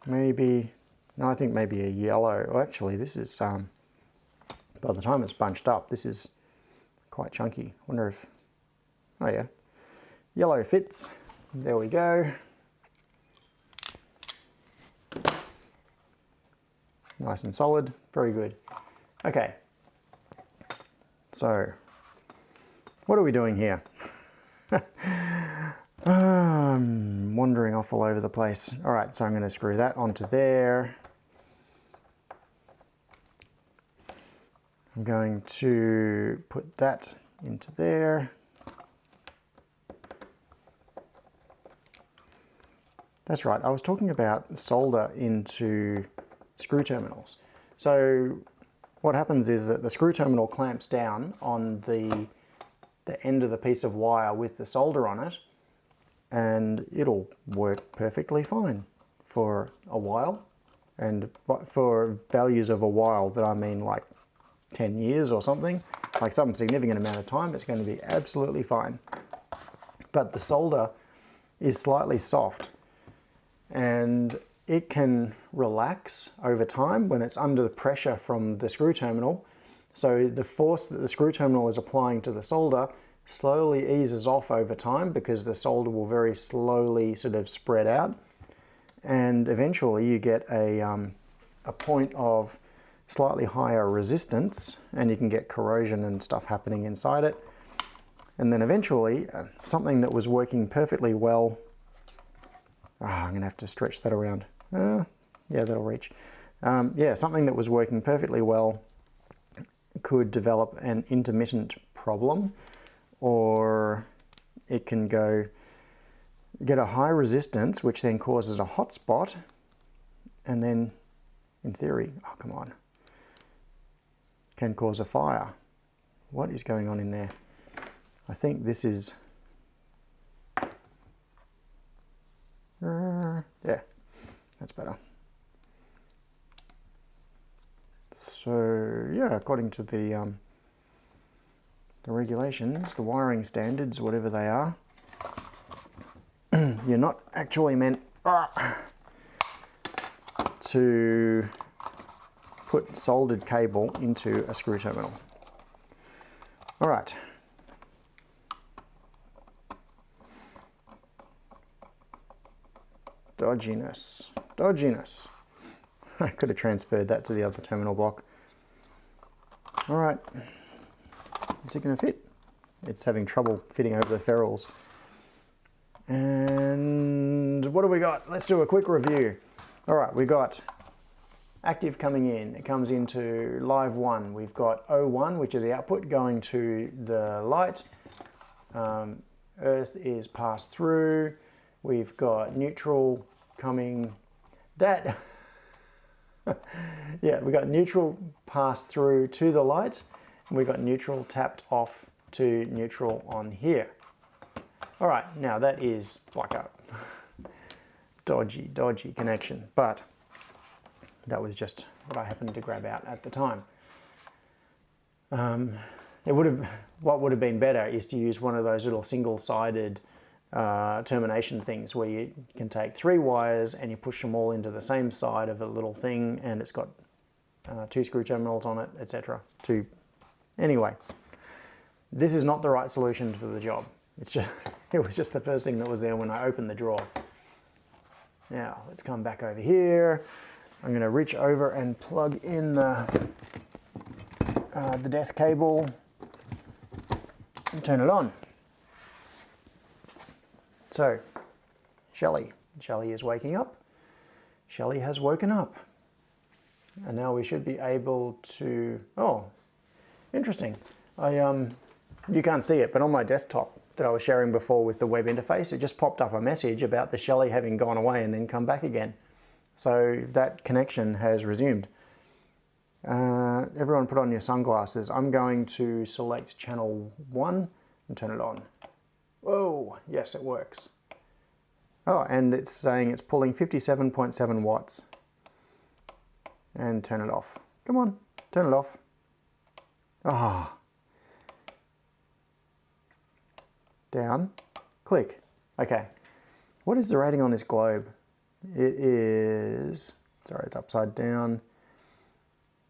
maybe, no, I think maybe a yellow. Oh, actually, this is, by the time it's bunched up, this is quite chunky. I wonder if, oh yeah, yellow fits. There we go. Nice and solid, very good. Okay, so what are we doing here? I'm wandering off all over the place. All right, so I'm going to screw that onto there. I'm going to put that into there. That's right, I was talking about solder into screw terminals. So what happens is that the screw terminal clamps down on the end of the piece of wire with the solder on it, and it'll work perfectly fine for a while. And for values of a while that I mean like 10 years or something, like some significant amount of time, it's going to be absolutely fine. But the solder is slightly soft and it can relax over time when it's under the pressure from the screw terminal. So the force that the screw terminal is applying to the solder slowly eases off over time because the solder will very slowly sort of spread out, and eventually you get a point of slightly higher resistance, and you can get corrosion and stuff happening inside it. And then eventually something that was working perfectly well, I'm gonna have to stretch that around. Yeah, that'll reach. Yeah, something that was working perfectly well could develop an intermittent problem, or it can get a high resistance, which then causes a hot spot, and then, in theory, oh come on, can cause a fire. What is going on in there? I think this is, yeah, that's better. So yeah, according to the regulations, the wiring standards, whatever they are, you're not actually meant to put soldered cable into a screw terminal. All right. Dodginess, dodginess. I could have transferred that to the other terminal block. All right, is it going to fit? It's having trouble fitting over the ferrules. And what do we got? Let's do a quick review. All right, we got active coming in. It comes into live 1. We've got O1, which is the output going to the light. Earth is passed through. We've got neutral coming. That, yeah, we got neutral passed through to the light. And we got neutral tapped off to neutral on here. All right, now that is like a dodgy connection, but that was just what I happened to grab out at the time. What would have been better is to use one of those little single-sided termination things where you can take 3 wires and you push them all into the same side of a little thing, and it's got 2 screw terminals on it, etc. Anyway, this is not the right solution for the job. It's just, it was just the first thing that was there when I opened the drawer. Now, let's come back over here. I'm going to reach over and plug in the death cable and turn it on. So, Shelly is waking up. Shelly has woken up. And now we should be able to, oh, interesting. You can't see it, but on my desktop that I was sharing before with the web interface, it just popped up a message about the Shelly having gone away and then come back again. So that connection has resumed. Everyone put on your sunglasses. I'm going to select channel 1 and turn it on. Whoa, yes, it works. Oh, and it's saying it's pulling 57.7 watts. And turn it off. Come on, turn it off. Ah. Oh. Down, click. Okay, what is the rating on this globe? It is, sorry, it's upside down.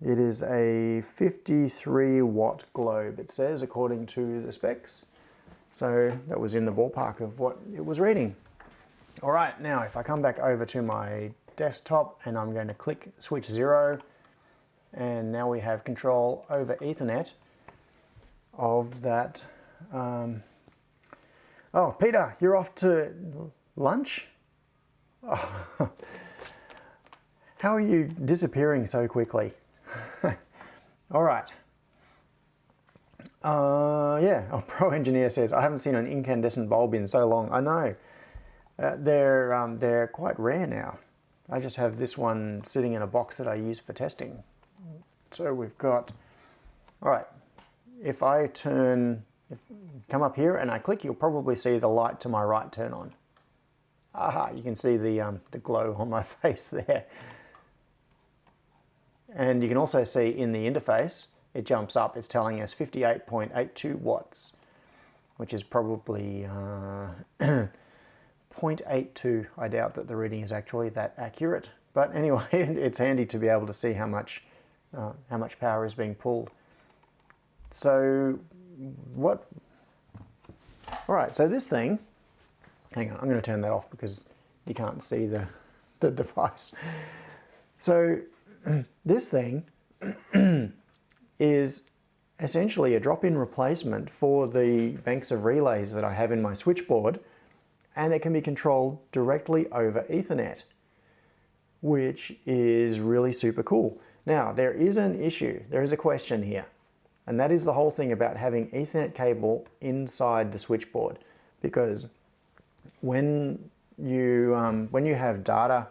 It is a 53 watt globe, it says, according to the specs. So that was in the ballpark of what it was reading. All right, now if I come back over to my desktop and I'm going to click switch 0, and now we have control over Ethernet of that. Oh, Peter, you're off to lunch? Oh. How are you disappearing so quickly? All right. Yeah, Pro Engineer says, I haven't seen an incandescent bulb in so long. I know. They're quite rare now. I just have this one sitting in a box that I use for testing. So we've got, all right, if I come up here and I click, you'll probably see the light to my right turn on. Aha, you can see the glow on my face there. And you can also see in the interface, it jumps up, it's telling us 58.82 watts, which is probably 0.82. I doubt that the reading is actually that accurate. But anyway, it's handy to be able to see how much power is being pulled. So what All right, so this thing, hang on, I'm going to turn that off because you can't see the device. So this thing is essentially a drop-in replacement for the banks of relays that I have in my switchboard, and it can be controlled directly over Ethernet, which is really super cool. Now, there is an issue, there is a question here, and that is the whole thing about having Ethernet cable inside the switchboard, because when you have data,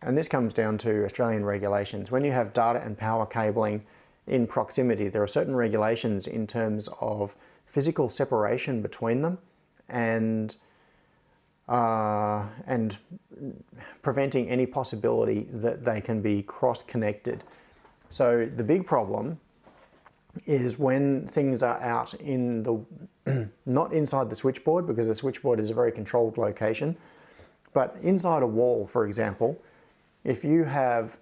and this comes down to Australian regulations, when you have data and power cabling in proximity, there are certain regulations in terms of physical separation between them and preventing any possibility that they can be cross-connected. So the big problem is when things are out in the, not inside the switchboard, because the switchboard is a very controlled location, but inside a wall, for example, if you have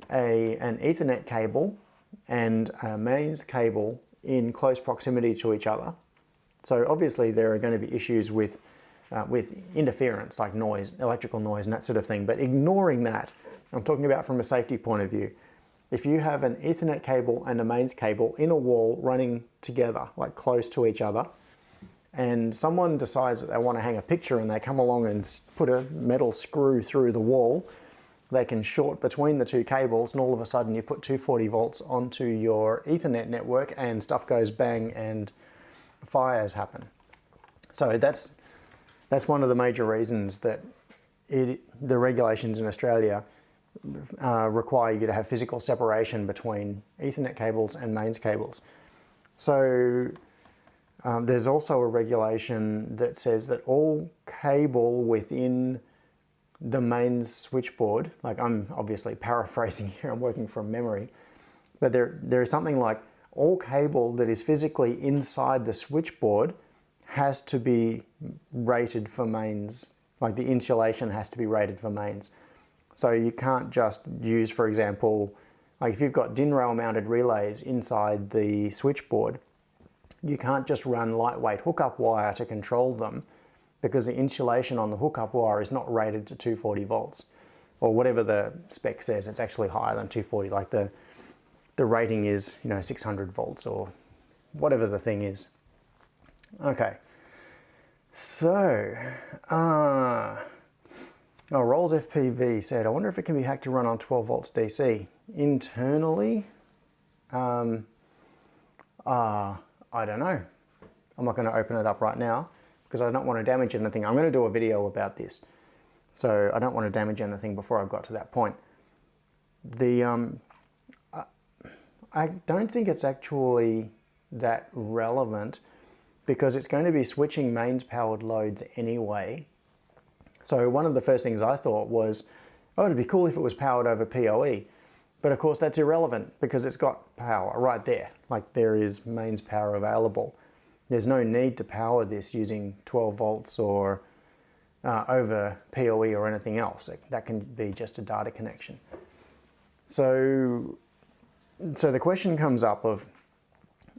an Ethernet cable and a mains cable in close proximity to each other, so obviously there are going to be issues with interference, like noise, electrical noise and that sort of thing. But ignoring that, I'm talking about from a safety point of view. If you have an Ethernet cable and a mains cable in a wall running together, like close to each other, and someone decides that they want to hang a picture and they come along and put a metal screw through the wall, they can short between the two cables, and all of a sudden you put 240 volts onto your Ethernet network and stuff goes bang and fires happen. So that's one of the major reasons that the regulations in Australia require you to have physical separation between Ethernet cables and mains cables. So there's also a regulation that says that all cable within the mains switchboard, like I'm obviously paraphrasing here, I'm working from memory, but there is something like all cable that is physically inside the switchboard has to be rated for mains, like the insulation has to be rated for mains. So you can't just use, for example, like if you've got DIN rail mounted relays inside the switchboard, you can't just run lightweight hookup wire to control them, because the insulation on the hookup wire is not rated to 240 volts, or whatever the spec says. It's actually higher than 240, like the rating is, 600 volts or whatever the thing is. Okay, so, Rolls FPV said, I wonder if it can be hacked to run on 12 volts DC. Internally, I don't know. I'm not going to open it up right now because I don't want to damage anything. I'm going to do a video about this, so I don't want to damage anything before I've got to that point. I don't think it's actually that relevant, because it's going to be switching mains powered loads anyway. So one of the first things I thought was, oh, it'd be cool if it was powered over PoE. But of course that's irrelevant because it's got power right there. Like there is mains power available. There's no need to power this using 12 volts or over PoE or anything else. That can be just a data connection. So the question comes up of,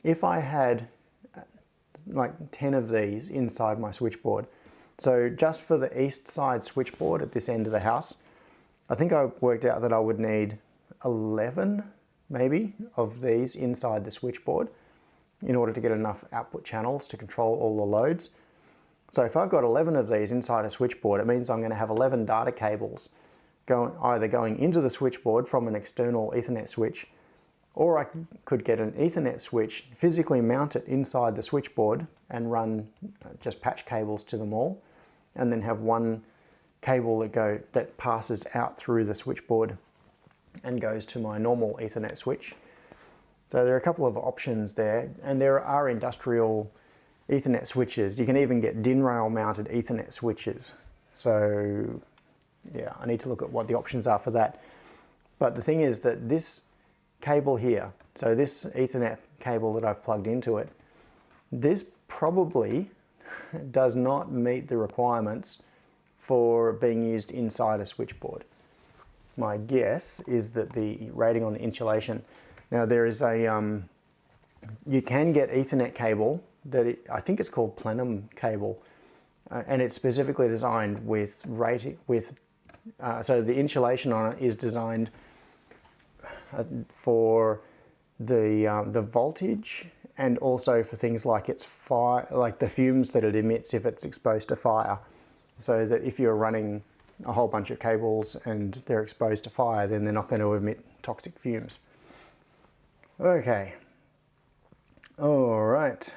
if I had like 10 of these inside my switchboard, so just for the east side switchboard at this end of the house, I think I worked out that I would need 11 maybe of these inside the switchboard in order to get enough output channels to control all the loads. So if I've got 11 of these inside a switchboard, it means I'm going to have 11 data cables either going into the switchboard from an external Ethernet switch, or I could get an Ethernet switch, physically mount it inside the switchboard and run just patch cables to them all, and then have one cable that passes out through the switchboard and goes to my normal Ethernet switch. So there are a couple of options there, and there are industrial Ethernet switches. You can even get DIN rail mounted Ethernet switches. So yeah, I need to look at what the options are for that. But the thing is that this cable here, so this Ethernet cable that I've plugged into it, this probably does not meet the requirements for being used inside a switchboard. My guess is that the rating on the insulation, now there is a, you can get Ethernet cable that I think it's called plenum cable, and it's specifically designed with so the insulation on it is designed for the voltage, and also for things like its fire, like the fumes that it emits if it's exposed to fire. So that if you're running a whole bunch of cables and they're exposed to fire, then they're not going to emit toxic fumes. Okay. All right.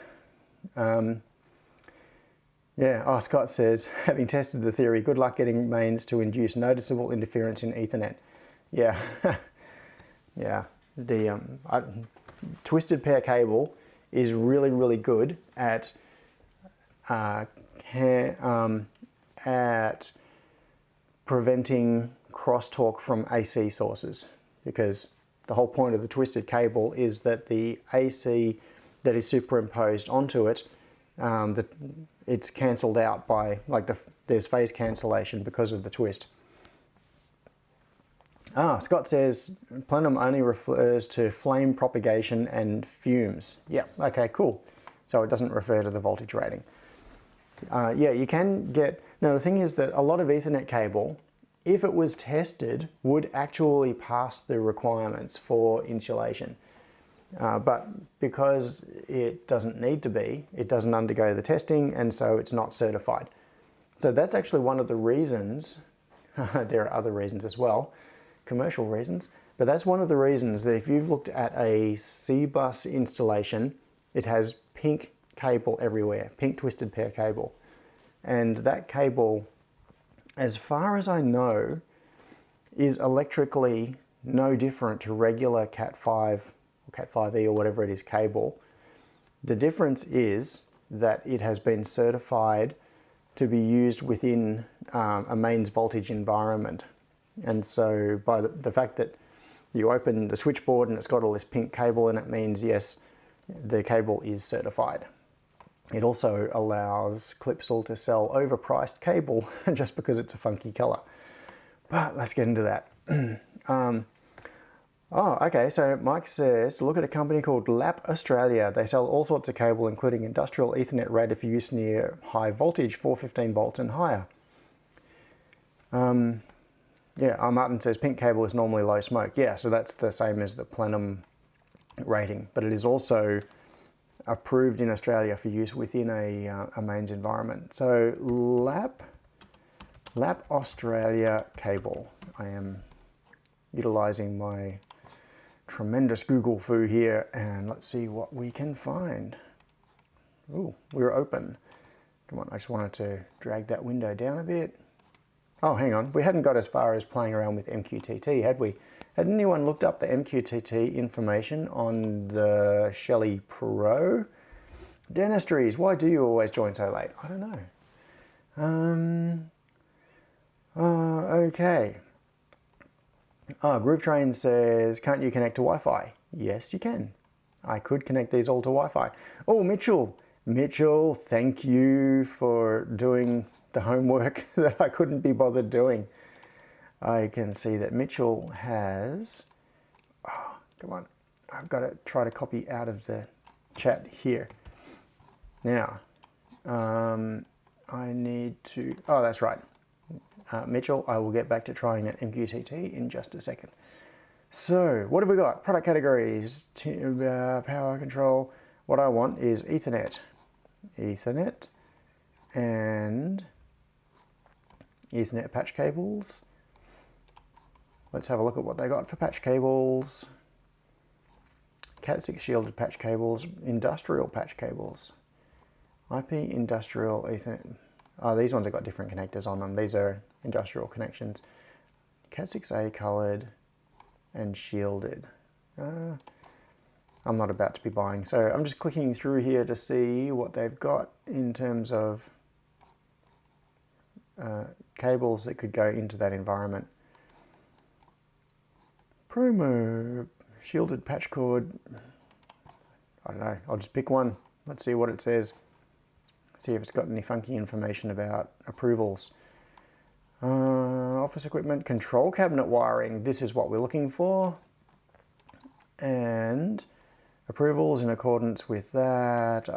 Yeah, oh, Scott says, having tested the theory, good luck getting mains to induce noticeable interference in Ethernet. Yeah, yeah. The twisted pair cable is really, really good at preventing crosstalk from AC sources, because the whole point of the twisted cable is that the AC that is superimposed onto it, it's cancelled out by, like, there's phase cancellation because of the twist. Scott says plenum only refers to flame propagation and fumes. Yeah, okay, cool. So it doesn't refer to the voltage rating. Yeah, you can get... Now the thing is that a lot of Ethernet cable, if it was tested, would actually pass the requirements for insulation. But because it doesn't need to be, it doesn't undergo the testing, and so it's not certified. So that's actually one of the reasons, there are other reasons as well, commercial reasons, but that's one of the reasons that if you've looked at a C-bus installation, it has pink cable everywhere, pink twisted pair cable. And that cable, as far as I know, is electrically no different to regular Cat5 or Cat5e or whatever it is cable. The difference is that it has been certified to be used within a mains voltage environment. And so by the fact that you open the switchboard and it's got all this pink cable in it, means yes, the cable is certified. It also allows Clipsal to sell overpriced cable just because it's a funky color. But let's get into that. Oh, okay, so Mike says, look at a company called Lap Australia. They sell all sorts of cable, including industrial Ethernet rated for use near high voltage, 415 volts and higher. Yeah, Martin says pink cable is normally low smoke. Yeah, so that's the same as the plenum rating, but it is also approved in Australia for use within a mains environment. So Lap Australia cable. I am utilizing my tremendous Google foo here, and let's see what we can find. Ooh, we're open. Come on, I just wanted to drag that window down a bit. Oh, hang on, we hadn't got as far as playing around with MQTT, had we? Had anyone looked up the MQTT information on the Shelly Pro? Dentistries, why do you always join so late? I don't know. Okay. Groove Train says, can't you connect to Wi-Fi? Yes, you can. I could connect these all to Wi-Fi. Oh, Mitchell, thank you for doing the homework that I couldn't be bothered doing. I can see that Mitchell has, oh, come on, I've got to try to copy out of the chat here. Now, I need to, oh, that's right. Mitchell, I will get back to trying that MQTT in just a second. So, what have we got? Product categories, power control. What I want is Ethernet, and Ethernet patch cables. Let's have a look at what they got for patch cables. Cat6 shielded patch cables, industrial patch cables, IP industrial Ethernet. Oh, these ones have got different connectors on them. These are industrial connections. Cat6A colored and shielded. I'm not about to be buying, so I'm just clicking through here to see what they've got in terms of cables that could go into that environment. Promo shielded patch cord. I don't know, I'll just pick one. Let's see what it says. See if it's got any funky information about approvals. Office equipment, control cabinet wiring. This is what we're looking for. And Approvals in accordance with that,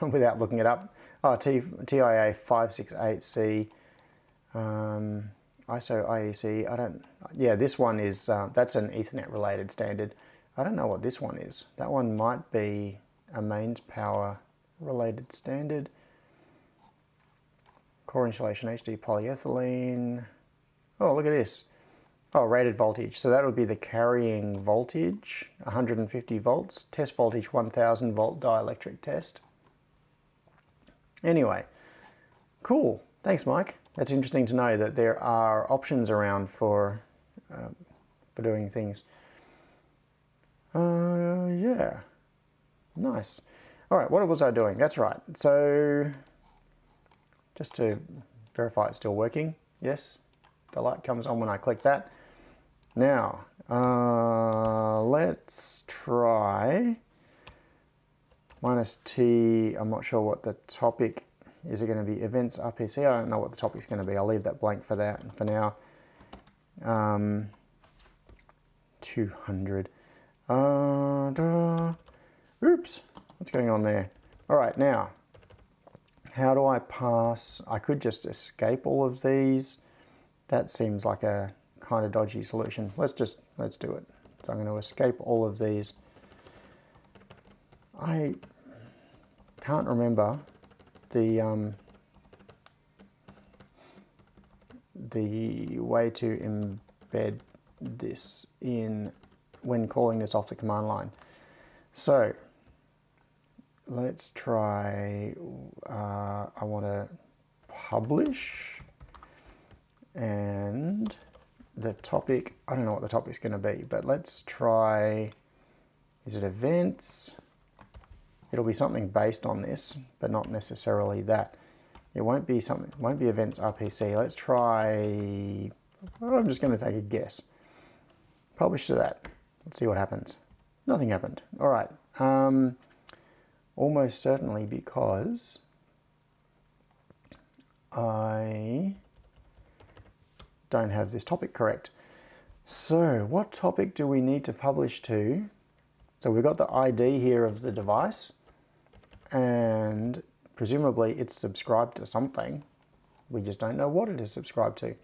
without looking it up. Oh, TIA 568C, ISO IEC, yeah, this one is, that's an Ethernet related standard. I don't know what this one is. That one might be a mains power related standard. Core insulation HD polyethylene. Oh, look at this. Oh, rated voltage. So that would be the carrying voltage, 150 volts. Test voltage, 1000 volt dielectric test. Anyway, cool. Thanks, Mike. That's interesting to know that there are options around for doing things. Yeah. Nice. All right, what was I doing? That's right. So just to verify it's still working. Yes, the light comes on when I click that. Now, let's try -T. I'm not sure what the topic is. It going to be events RPC? I don't know what the topic's going to be. I'll leave that blank for that for now. 200. Oops, what's going on there? All right, now, how do I pass? I could just escape all of these. That seems like a kind of dodgy solution. Let's do it. So I'm going to escape all of these. I can't remember the way to embed this in when calling this off the command line. So let's try, I want to publish, and the topic, I don't know what the topic's going to be, but let's try, is it events? It'll be something based on this, but not necessarily that. It won't be something, won't be events RPC. Let's try, I'm just going to take a guess. Publish to that. Let's see what happens. Nothing happened. All right. Almost certainly because I don't have this topic correct. So what topic do we need to publish to? So we've got the ID here of the device, and presumably it's subscribed to something. We just don't know what it is subscribed to.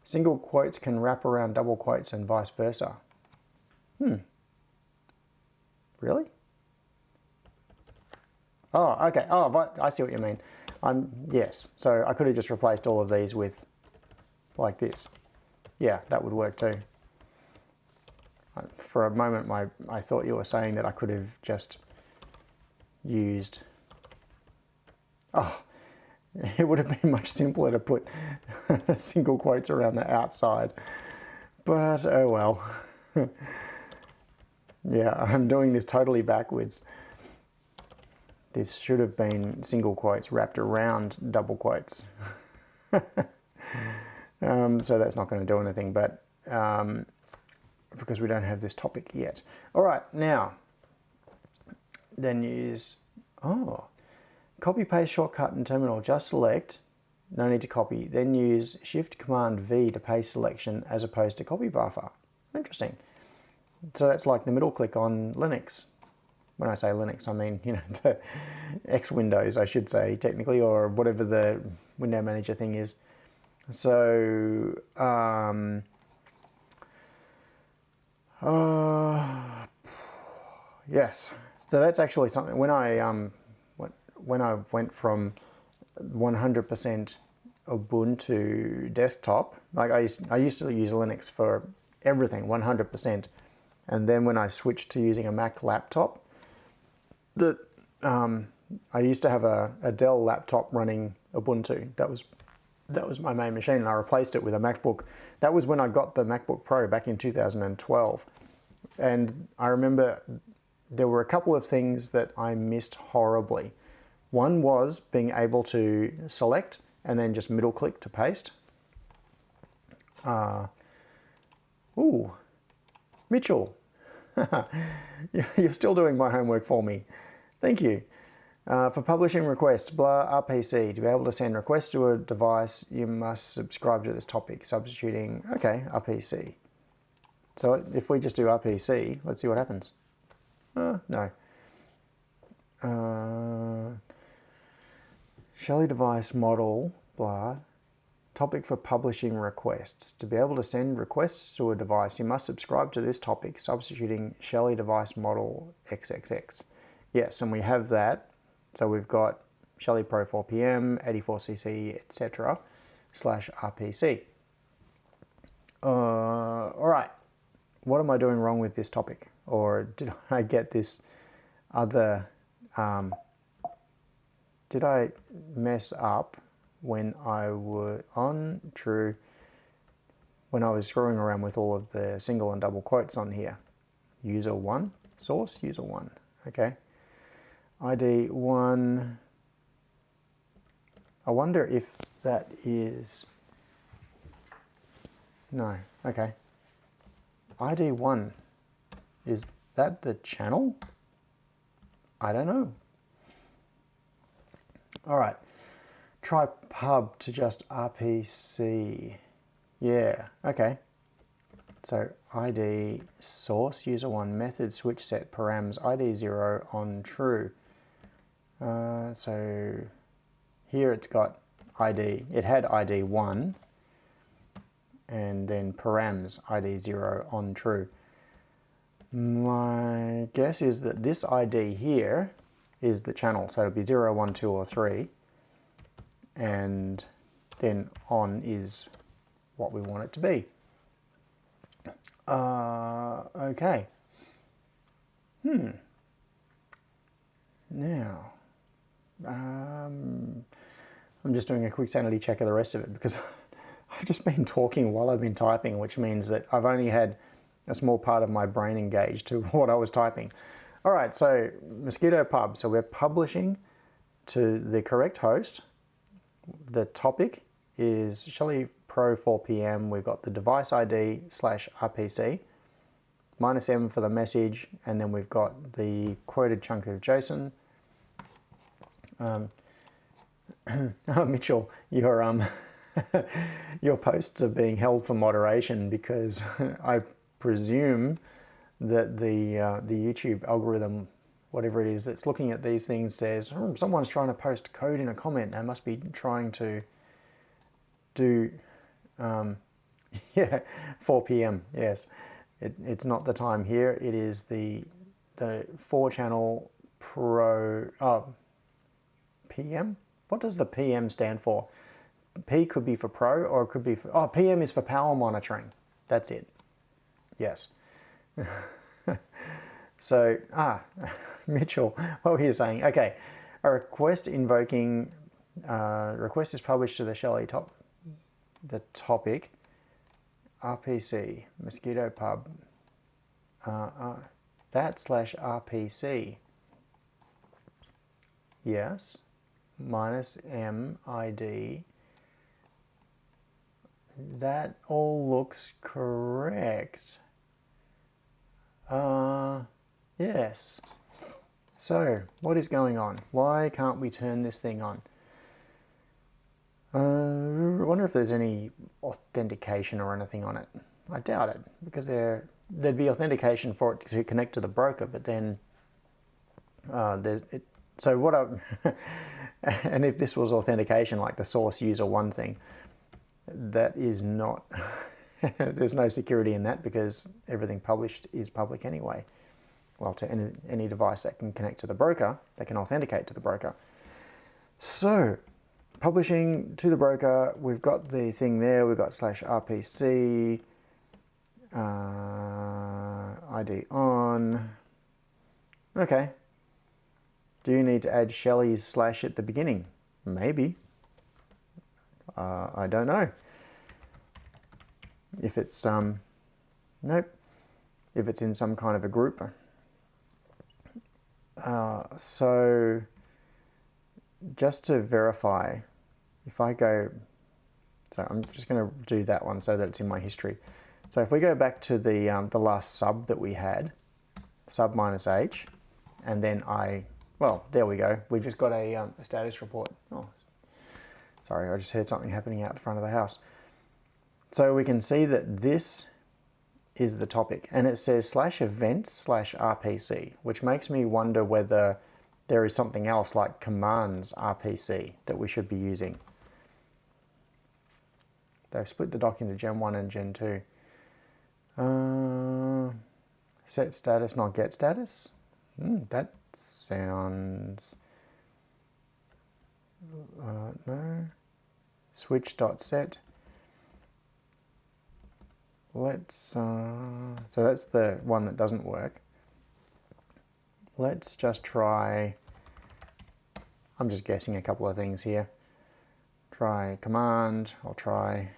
Single quotes can wrap around double quotes and vice versa. Really? Oh, okay. Oh, I see what you mean. Yes. So I could have just replaced all of these with like this. Yeah, that would work too. For a moment, I thought you were saying that I could have just used... Oh, it would have been much simpler to put single quotes around the outside. But, oh well. Yeah, I'm doing this totally backwards. This should have been single quotes wrapped around double quotes. So that's not going to do anything, but because we don't have this topic yet. All right, now, then use, copy paste shortcut in terminal. Just select, no need to copy, then use Shift Command V to paste selection as opposed to copy buffer. Interesting. So that's like the middle click on Linux. When I say Linux, I mean, you know, the X Windows, I should say, technically, or whatever the window manager thing is. So, yes. So that's actually something, when I went from 100% Ubuntu desktop, like I used to use Linux for everything, 100%. And then when I switched to using a Mac laptop, I used to have a Dell laptop running Ubuntu. That was my main machine, and I replaced it with a MacBook. That was when I got the MacBook Pro back in 2012. And I remember there were a couple of things that I missed horribly. One was being able to select and then just middle click to paste. Ooh, Mitchell, you're still doing my homework for me. Thank you. For publishing requests, blah, RPC. To be able to send requests to a device, you must subscribe to this topic. Substituting, okay, RPC. So if we just do RPC, let's see what happens. No. Shelly device model, blah. Topic for publishing requests. To be able to send requests to a device, you must subscribe to this topic, substituting Shelly device model XXX. Yes, and we have that. So we've got Shelly Pro 4PM, 84cc, etc. /RPC. All right. What am I doing wrong with this topic? Or did I get this other... did I mess up when I was on true when I was screwing around with all of the single and double quotes on here? User 1, source, user 1. Okay. ID 1. I wonder if that is... No. Okay. ID 1. Is that the channel? I don't know. All right. Try pub to just RPC. Yeah. Okay. So ID source user 1 method switch set params ID 0 on true. So here it's got ID. It had ID 1 and then params ID 0 on true. My guess is that this ID here is the channel. So it'll be 0, 1, 2 or 3. And then on is what we want it to be. Okay. Now, I'm just doing a quick sanity check of the rest of it because I've just been talking while I've been typing, which means that I've only had a small part of my brain engaged to what I was typing. All right, so Mosquito Pub. So we're publishing to the correct host. The topic is Shelly Pro 4PM. We've got the device ID /RPC, -M for the message, and then we've got the quoted chunk of JSON. Oh, Mitchell, your your posts are being held for moderation because I presume that the YouTube algorithm, whatever it is that's looking at these things, says someone's trying to post code in a comment. They must be trying to do yeah, 4 p.m. Yes, it's not the time here. It is the 4-channel Pro PM. What does the PM stand for? P could be for Pro, or it could be for... Oh, PM is for power monitoring. That's it. Yes. So, Mitchell, what were you saying? Okay, a request invoking... request is published to the Shelly the topic, RPC, Mosquito Pub, that /RPC. Yes, -M ID. That all looks correct. Yes. So, what is going on? Why can't we turn this thing on? I wonder if there's any authentication or anything on it. I doubt it, because there'd be authentication for it to connect to the broker, but then so what and if this was authentication like the source user 1 thing, that is not, there's no security in that because everything published is public anyway. Well, to any device that can connect to the broker, that can authenticate to the broker. So, publishing to the broker, we've got the thing there, we've got /RPC, ID on. Okay. Do you need to add Shelly's / at the beginning? Maybe. I don't know. If it's, nope. If it's in some kind of a group. So, just to verify, if I go, so I'm just going to do that one so that it's in my history. So if we go back to the last sub that we had, sub -H, and then well, there we go. We just got a status report. Oh, sorry, I just heard something happening out the front of the house. So we can see that this is the topic, and it says /events/RPC, which makes me wonder whether there is something else like commands RPC that we should be using. They've split the doc into Gen 1 and Gen 2. Set status, not get status. That sounds... no. Switch.set. Let's... so that's the one that doesn't work. Let's just try... I'm just guessing a couple of things here. Try command. I'll try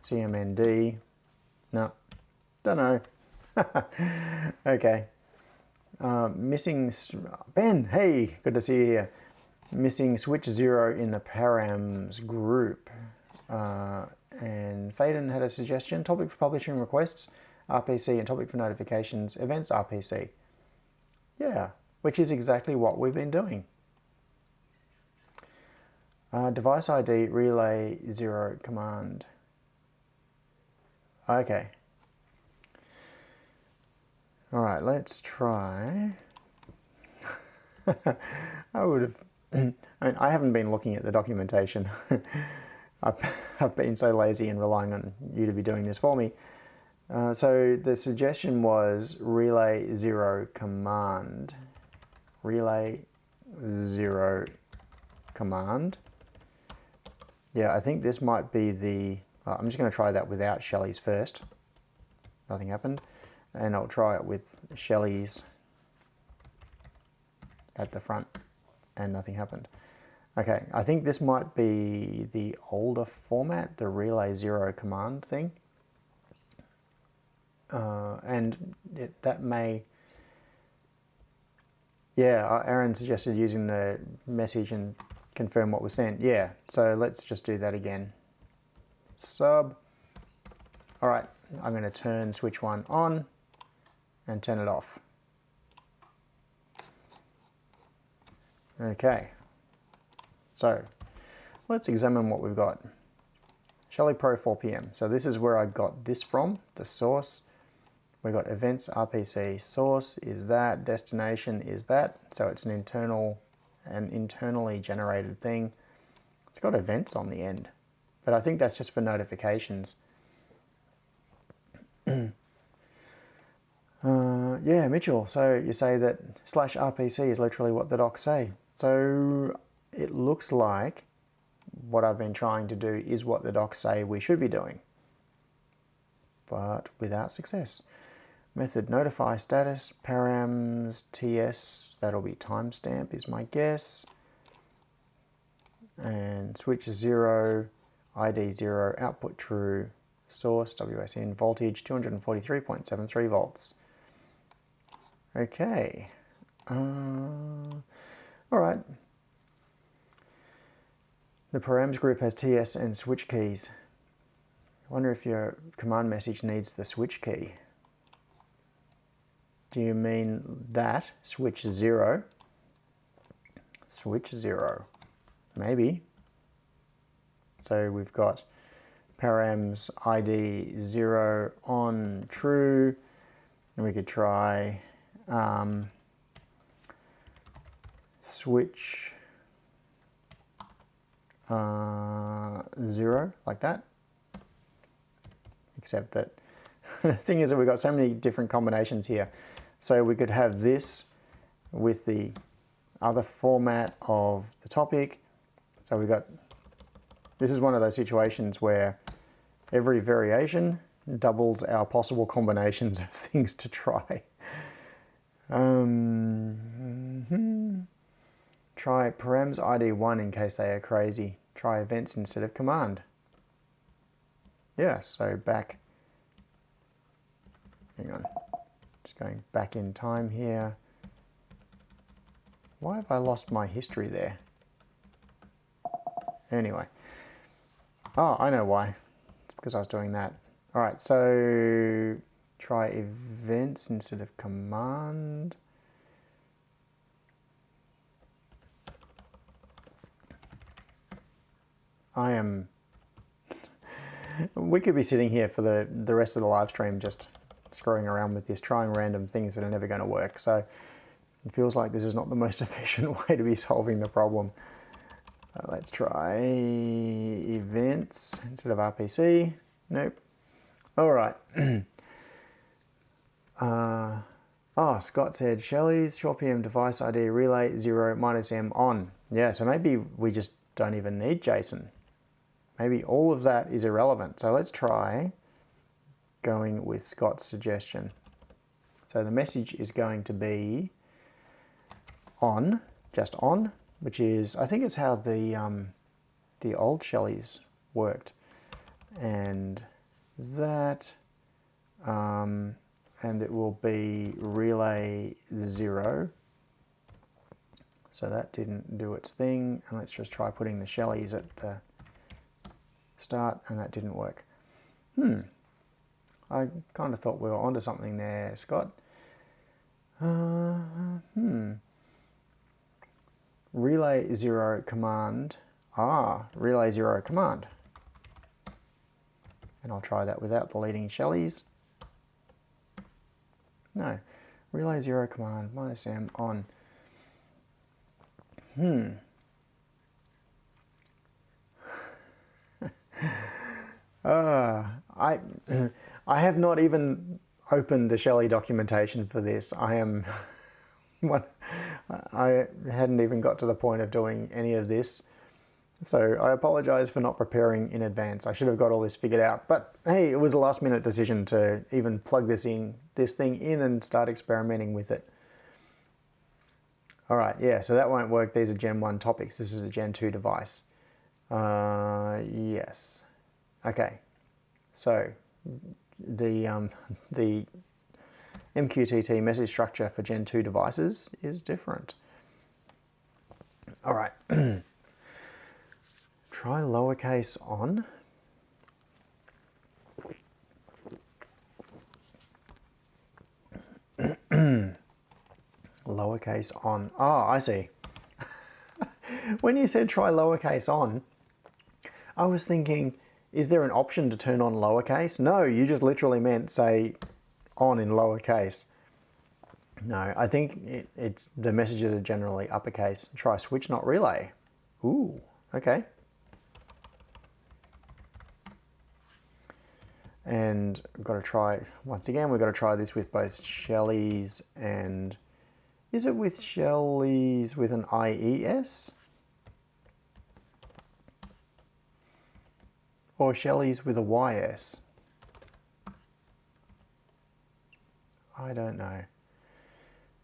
CMND. No, don't know. Okay. Missing... Ben, hey, good to see you here. Missing switch 0 in the params group. And Faden had a suggestion. Topic for publishing requests, RPC, and topic for notifications, events, RPC. Yeah, which is exactly what we've been doing. Device ID, relay 0 command. Okay. All right, let's try. I would have... I mean, I haven't been looking at the documentation. I've been so lazy and relying on you to be doing this for me. So the suggestion was relay 0 command. Relay 0 command. Yeah, I think this might be the... I'm just going to try that without Shelly's first. Nothing happened. And I'll try it with Shelly's at the front. And nothing happened. Okay, I think this might be the older format, the relay 0 command thing. And that may... Yeah, Aaron suggested using the message and confirm what was sent. Yeah, so let's just do that again. Sub. All right, I'm going to turn switch 1 on and turn it off. Okay, so let's examine what we've got. Shelly Pro 4 PM. So this is where I got this from, the source. We got events RPC. Source is that, destination is that. So it's an internally generated thing. It's got events on the end, but I think that's just for notifications. Yeah, Mitchell, so you say that /RPC is literally what the docs say. So it looks like what I've been trying to do is what the docs say we should be doing, but without success. Method notify status, params, TS, that'll be timestamp is my guess. And switch 0, ID 0, output true, source, WSN, voltage 243.73 volts. Okay. All right. The params group has TS and switch keys. I wonder if your command message needs the switch key. Do you mean that? Switch 0? Switch 0. Maybe. So we've got params ID 0 on true. And we could try switch 0 like that. Except that the thing is that we've got so many different combinations here. So we could have this with the other format of the topic. So we've got, this is one of those situations where every variation doubles our possible combinations of things to try. Try params ID 1 in case they are crazy. Try events instead of command. Yeah, so back, hang on, just going back in time here. Why have I lost my history there? Anyway, oh, I know why. It's because I was doing that. All right, so try events instead of command. We could be sitting here for the rest of the live stream just screwing around with this, trying random things that are never going to work. So it feels like this is not the most efficient way to be solving the problem. Let's try events instead of RPC. Nope. All right. Oh, Scott said Shelly's short PM device ID relay 0 -m on. Yeah, so maybe we just don't even need JSON. Maybe all of that is irrelevant. So let's try going with Scott's suggestion. So the message is going to be on, just on, which is, I think it's how the old Shellys worked. And that, and it will be relay 0. So that didn't do its thing. And let's just try putting the Shellys at the start, and that didn't work. I kind of thought we were onto something there, Scott. Relay 0 command. Relay 0 command. And I'll try that without deleting Shellys. No. Relay 0 command -m on. I have not even opened the Shelly documentation for this. I hadn't even got to the point of doing any of this. So I apologize for not preparing in advance. I should have got all this figured out. But hey, it was a last minute decision to even plug this thing in and start experimenting with it. All right, yeah, so that won't work. These are Gen 1 topics. This is a Gen 2 device. Yes. Okay. So the MQTT message structure for Gen 2 devices is different. All right. Try lowercase on. Lowercase on. Oh, I see. When you said try lowercase on, I was thinking, is there an option to turn on lowercase? No, you just literally meant say on in lowercase. No, I think it's the messages are generally uppercase. Try switch, not relay. Ooh, okay. And we've got to try, once again, we've got to try this with both Shelly's and, is it with Shelly's with an IES? Or Shelly's with a YS? I don't know.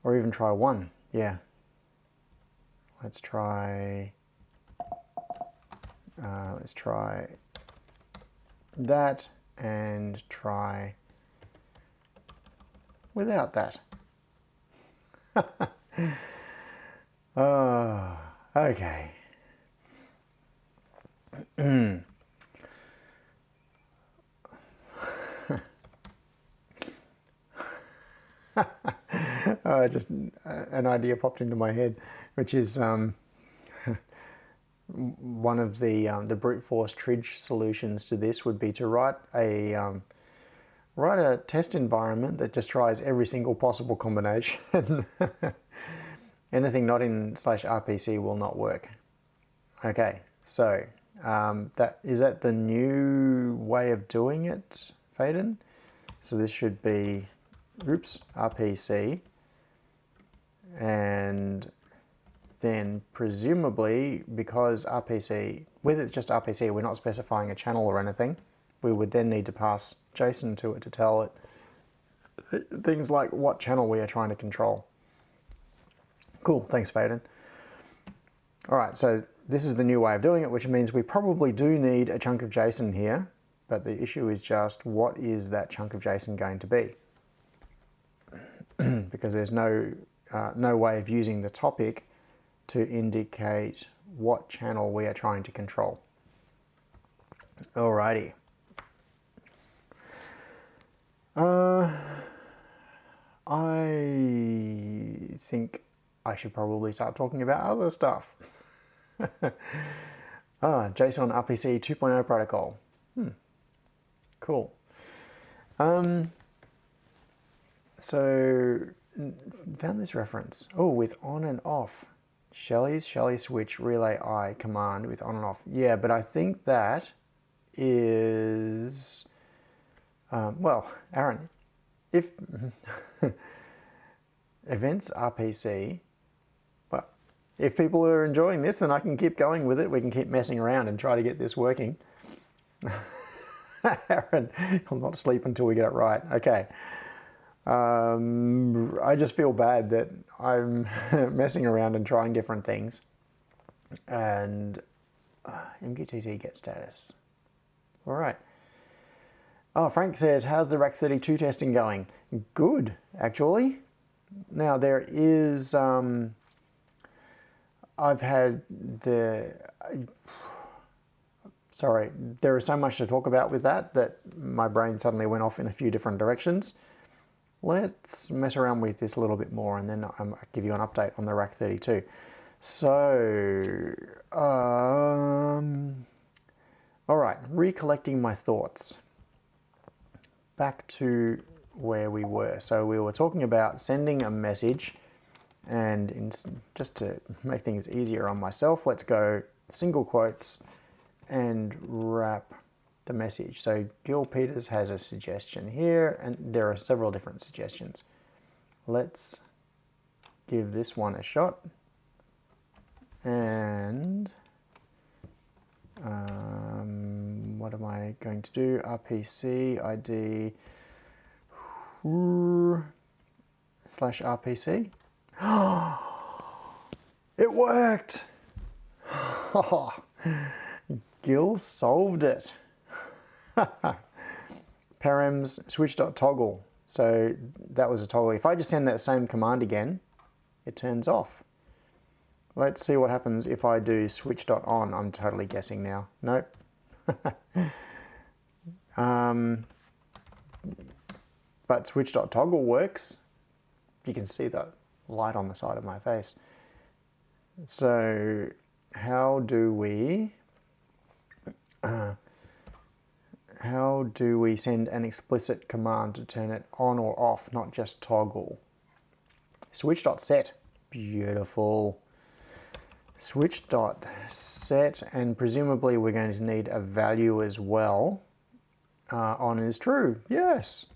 Or even try one, yeah. Let's try that and try without that. Oh, okay. Just an idea popped into my head, which is one of the brute force trig solutions to this would be to write a test environment that just tries every single possible combination. Anything not in /RPC will not work. Okay, so is that the new way of doing it, Faden? So this should be RPC, and then presumably, because RPC, with it's just RPC, we're not specifying a channel or anything, we would then need to pass JSON to it to tell it things like what channel we are trying to control. Cool, thanks Faden. All right, so this is the new way of doing it, which means we probably do need a chunk of JSON here, but the issue is just what is that chunk of JSON going to be? Because there's no way of using the topic to indicate what channel we are trying to control. Alrighty. I think I should probably start talking about other stuff. JSON RPC 2.0 protocol. Cool. So, found this reference. Oh, with on and off. Shelly's Shelly switch relay I command with on and off. Yeah, but I think that is, well, Aaron, if events RPC, well, if people are enjoying this, then I can keep going with it. We can keep messing around and try to get this working. Aaron, I'll not sleep until we get it right. Okay. I just feel bad that I'm messing around and trying different things. And MQTT get status. All right. Oh, Frank says, how's the Rack 32 testing going? Good, actually. Now there is, I've had sorry, there is so much to talk about with that my brain suddenly went off in a few different directions. Let's mess around with this a little bit more and then I'll give you an update on the Rack 32. So, all right, recollecting my thoughts. Back to where we were. So we were talking about sending a message, and just to make things easier on myself, let's go single quotes and wrap the message. So Gil Peters has a suggestion here, and there are several different suggestions. Let's give this one a shot. And what am I going to do? RPC ID /RPC. It worked! Gil solved it. Parems switch.toggle. So that was a toggle. If I just send that same command again, it turns off. Let's see what happens if I do switch.on. I'm totally guessing now. Nope. But switch.toggle works. You can see the light on the side of my face. So how do we send an explicit command to turn it on or off, not just toggle? Switch.set. Beautiful. Switch.set, and presumably we're going to need a value as well. On is true. Yes.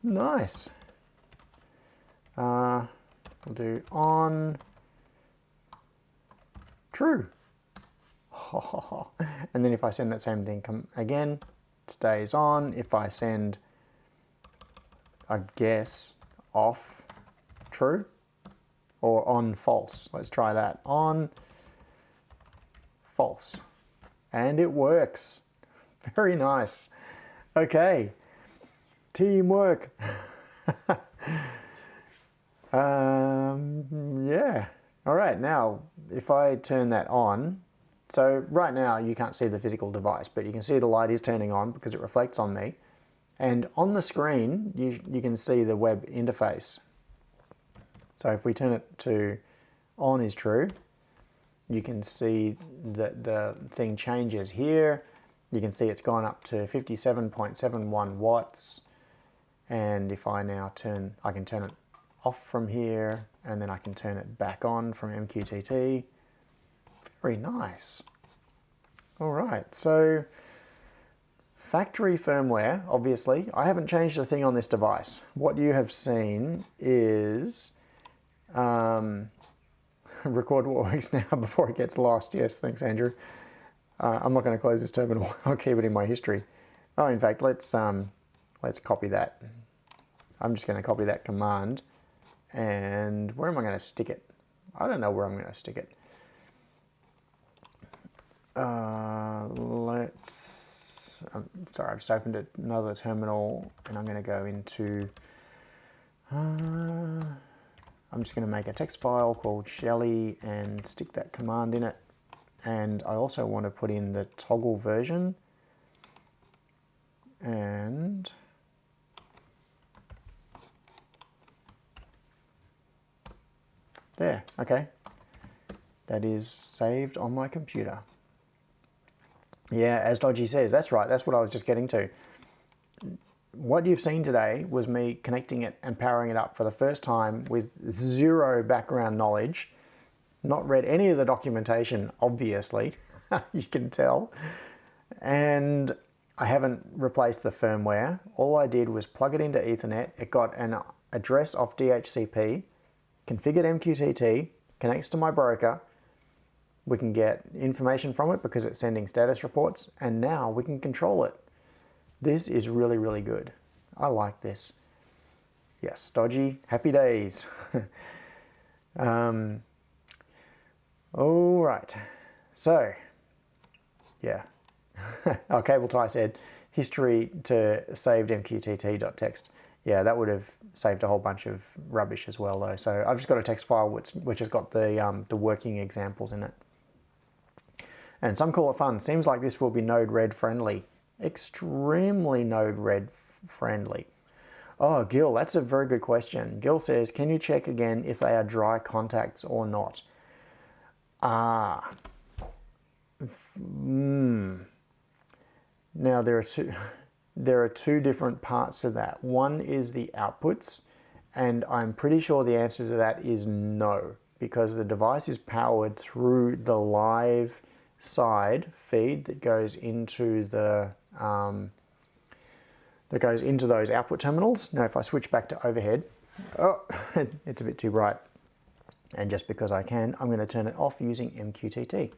Nice. We'll do on true. And then if I send that same thing again, it stays on. If I send, I guess, off true or on false. Let's try that. On false. And it works. Very nice. Okay. Teamwork. Yeah. All right. Now, if I turn that on, so right now you can't see the physical device, but you can see the light is turning on because it reflects on me. And on the screen, you can see the web interface. So if we turn it to on is true, you can see that the thing changes here. You can see it's gone up to 57.71 watts. And if I now I can turn it off from here, and then I can turn it back on from MQTT. Very nice. All right, so factory firmware, obviously. I haven't changed a thing on this device. What you have seen is record what works now before it gets lost. Yes, thanks, Andrew. I'm not going to close this terminal. I'll keep it in my history. Oh, in fact, let's copy that. I'm just going to copy that command. And where am I going to stick it? I don't know where I'm going to stick it. Sorry, I've just opened another terminal, and I'm going to go into, I'm just going to make a text file called Shelly and stick that command in it. And I also want to put in the toggle version. And there, okay. That is saved on my computer. Yeah, as Dodgy says, that's right, that's what I was just getting to. what you've seen today was me connecting it and powering it up for the first time with zero background knowledge, not read any of the documentation, obviously, you can tell, and I haven't replaced the firmware. All I did was plug it into Ethernet. It got an address off DHCP, configured MQTT, connects to my broker. We can get information from it because it's sending status reports, and now we can control it. This is really, really good. I like this. Yes, dodgy, happy days. All right, so, yeah. Our cable tie said, history to saved MQTT.txt. Yeah, that would have saved a whole bunch of rubbish as well though. So I've just got a text file which has got the working examples in it. And some call it fun. Seems like this will be Node-RED friendly. Extremely Node-RED friendly. Oh, Gil, that's a very good question. Gil says, can you check again if they are dry contacts or not? Now there are two different parts to that. One is the outputs, and I'm pretty sure the answer to that is no, because the device is powered through the live side feed that goes into the those output terminals. Now if I switch back to overhead, oh, it's a bit too bright. And just because I can, I'm going to turn it off using MQTT.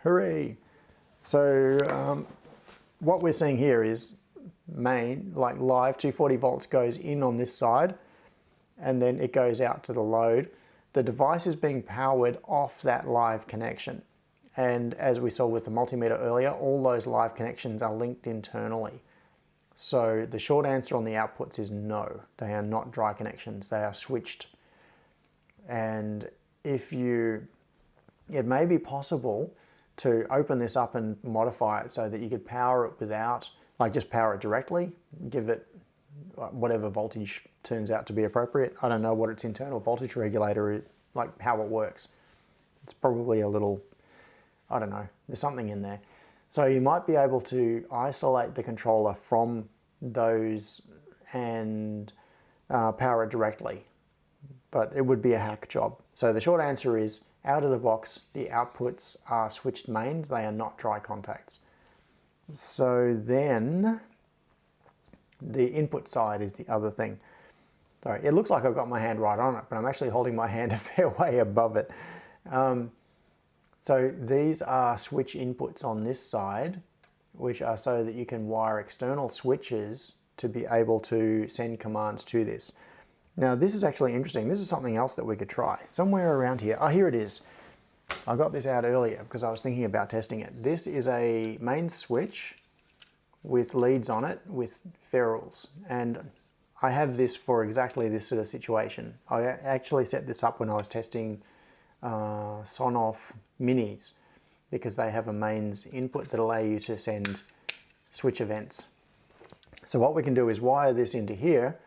Hooray! So what we're seeing here is main, like live 240 volts goes in on this side, and then it goes out to the load. The device is being powered off that live connection. And as we saw with the multimeter earlier, all those live connections are linked internally. So the short answer on the outputs is no, they are not dry connections, they are switched. And it may be possible to open this up and modify it so that you could power it without, like just power it directly, give it whatever voltage turns out to be appropriate. I don't know what its internal voltage regulator is, like how it works. It's probably a little, I don't know, there's something in there. So you might be able to isolate the controller from those and power it directly, but it would be a hack job. So the short answer is, out of the box, the outputs are switched mains, they are not dry contacts. So then, the input side is the other thing. Sorry, it looks like I've got my hand right on it, but I'm actually holding my hand a fair way above it. So these are switch inputs on this side, which are so that you can wire external switches to be able to send commands to this. Now this is actually interesting. This is something else that we could try. Somewhere around here. Oh, here it is. I got this out earlier because I was thinking about testing it. This is a main switch with leads on it with ferrules. And I have this for exactly this sort of situation. I actually set this up when I was testing Sonoff Minis, because they have a mains input that allow you to send switch events. So what we can do is wire this into here,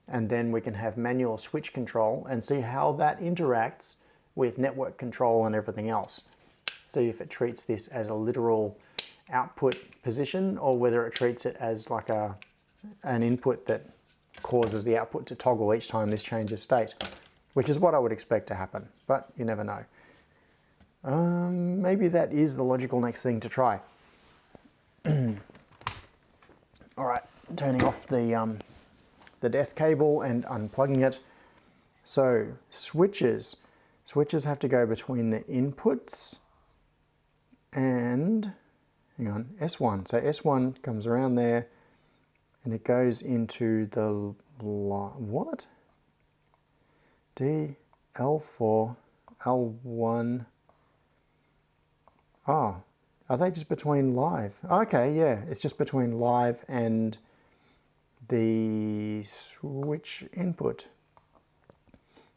and then we can have manual switch control and see how that interacts with network control and everything else. See if it treats this as a literal output position, or whether it treats it as like an input that causes the output to toggle each time this changes state, which is what I would expect to happen, but you never know. Maybe that is the logical next thing to try. All right, turning off the death cable and unplugging it. So switches have to go between the inputs and, hang on, S1. So S1 comes around there and it goes into the, what? D, L4, L1. Oh, are they just between live? Okay, yeah, it's just between live and the switch input.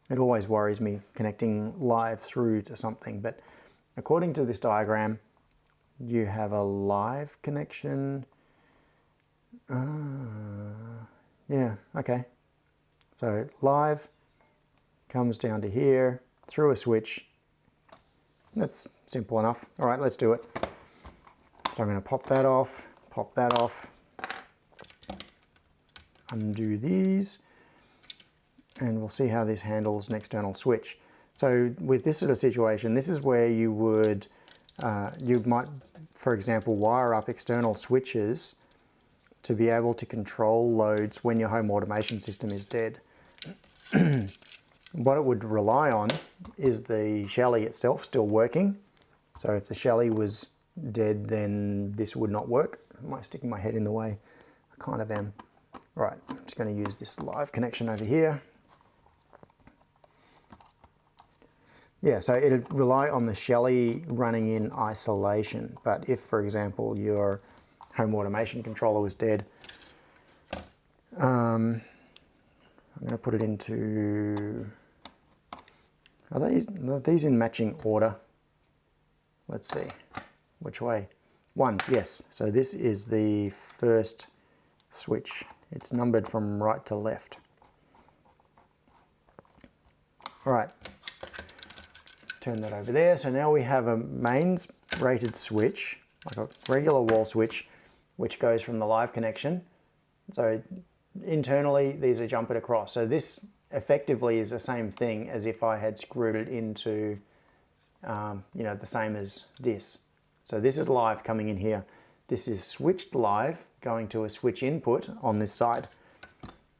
It always worries me connecting live through to something, but according to this diagram, you have a live connection. Yeah, okay. So live comes down to here through a switch. That's simple enough. All right, let's do it. So I'm going to pop that off, undo these, and we'll see how this handles an external switch. So with this sort of situation, this is where you would, you might, for example, wire up external switches to be able to control loads when your home automation system is dead. What it would rely on is the Shelly itself still working. So if the Shelly was dead, then this would not work. I might stick my head in the way. I kind of am. Right, I'm just going to use this live connection over here. Yeah, so it'd rely on the Shelly running in isolation. But if, for example, your home automation controller was dead, I'm going to put it into, are these in matching order? Let's see, which way? 1, yes. So this is the first switch. It's numbered from right to left. All right, turn that over there. So now we have a mains rated switch, like a regular wall switch, which goes from the live connection. So internally, these are jumpered across. So this effectively is the same thing as if I had screwed it into, you know, the same as this. So this is live coming in here. This is switched live going to a switch input on this side.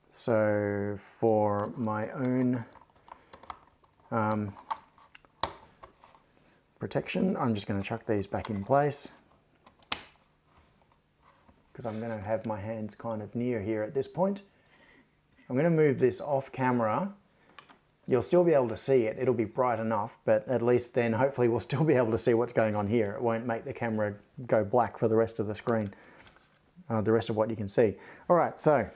So for my own protection, I'm just going to chuck these back in place, because I'm going to have my hands kind of near here at this point. I'm going to move this off camera. You'll still be able to see it. It'll be bright enough, but at least then hopefully we'll still be able to see what's going on here. It won't make the camera go black for the rest of the screen, the rest of what you can see. All right, so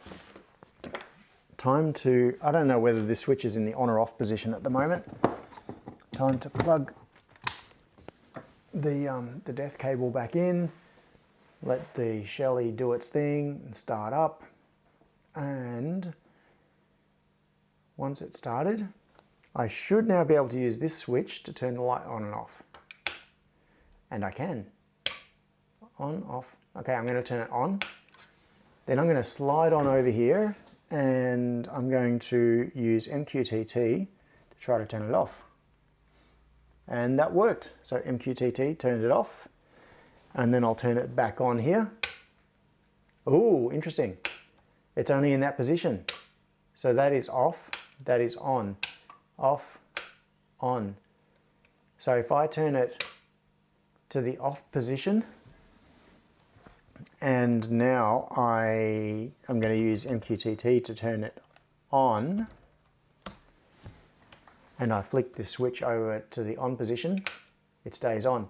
time to, I don't know whether this switch is in the on or off position at the moment. Time to plug the death cable back in. Let the Shelly do its thing and start up. And once it's started, I should now be able to use this switch to turn the light on and off. And I can. On, off. Okay, I'm going to turn it on. Then I'm going to slide on over here and I'm going to use MQTT to try to turn it off. And that worked. So MQTT turned it off. And then I'll turn it back on here. Ooh, interesting. It's only in that position. So that is off, that is on, off, on. So if I turn it to the off position, and now I'm going to use MQTT to turn it on, and I flick the switch over to the on position, it stays on.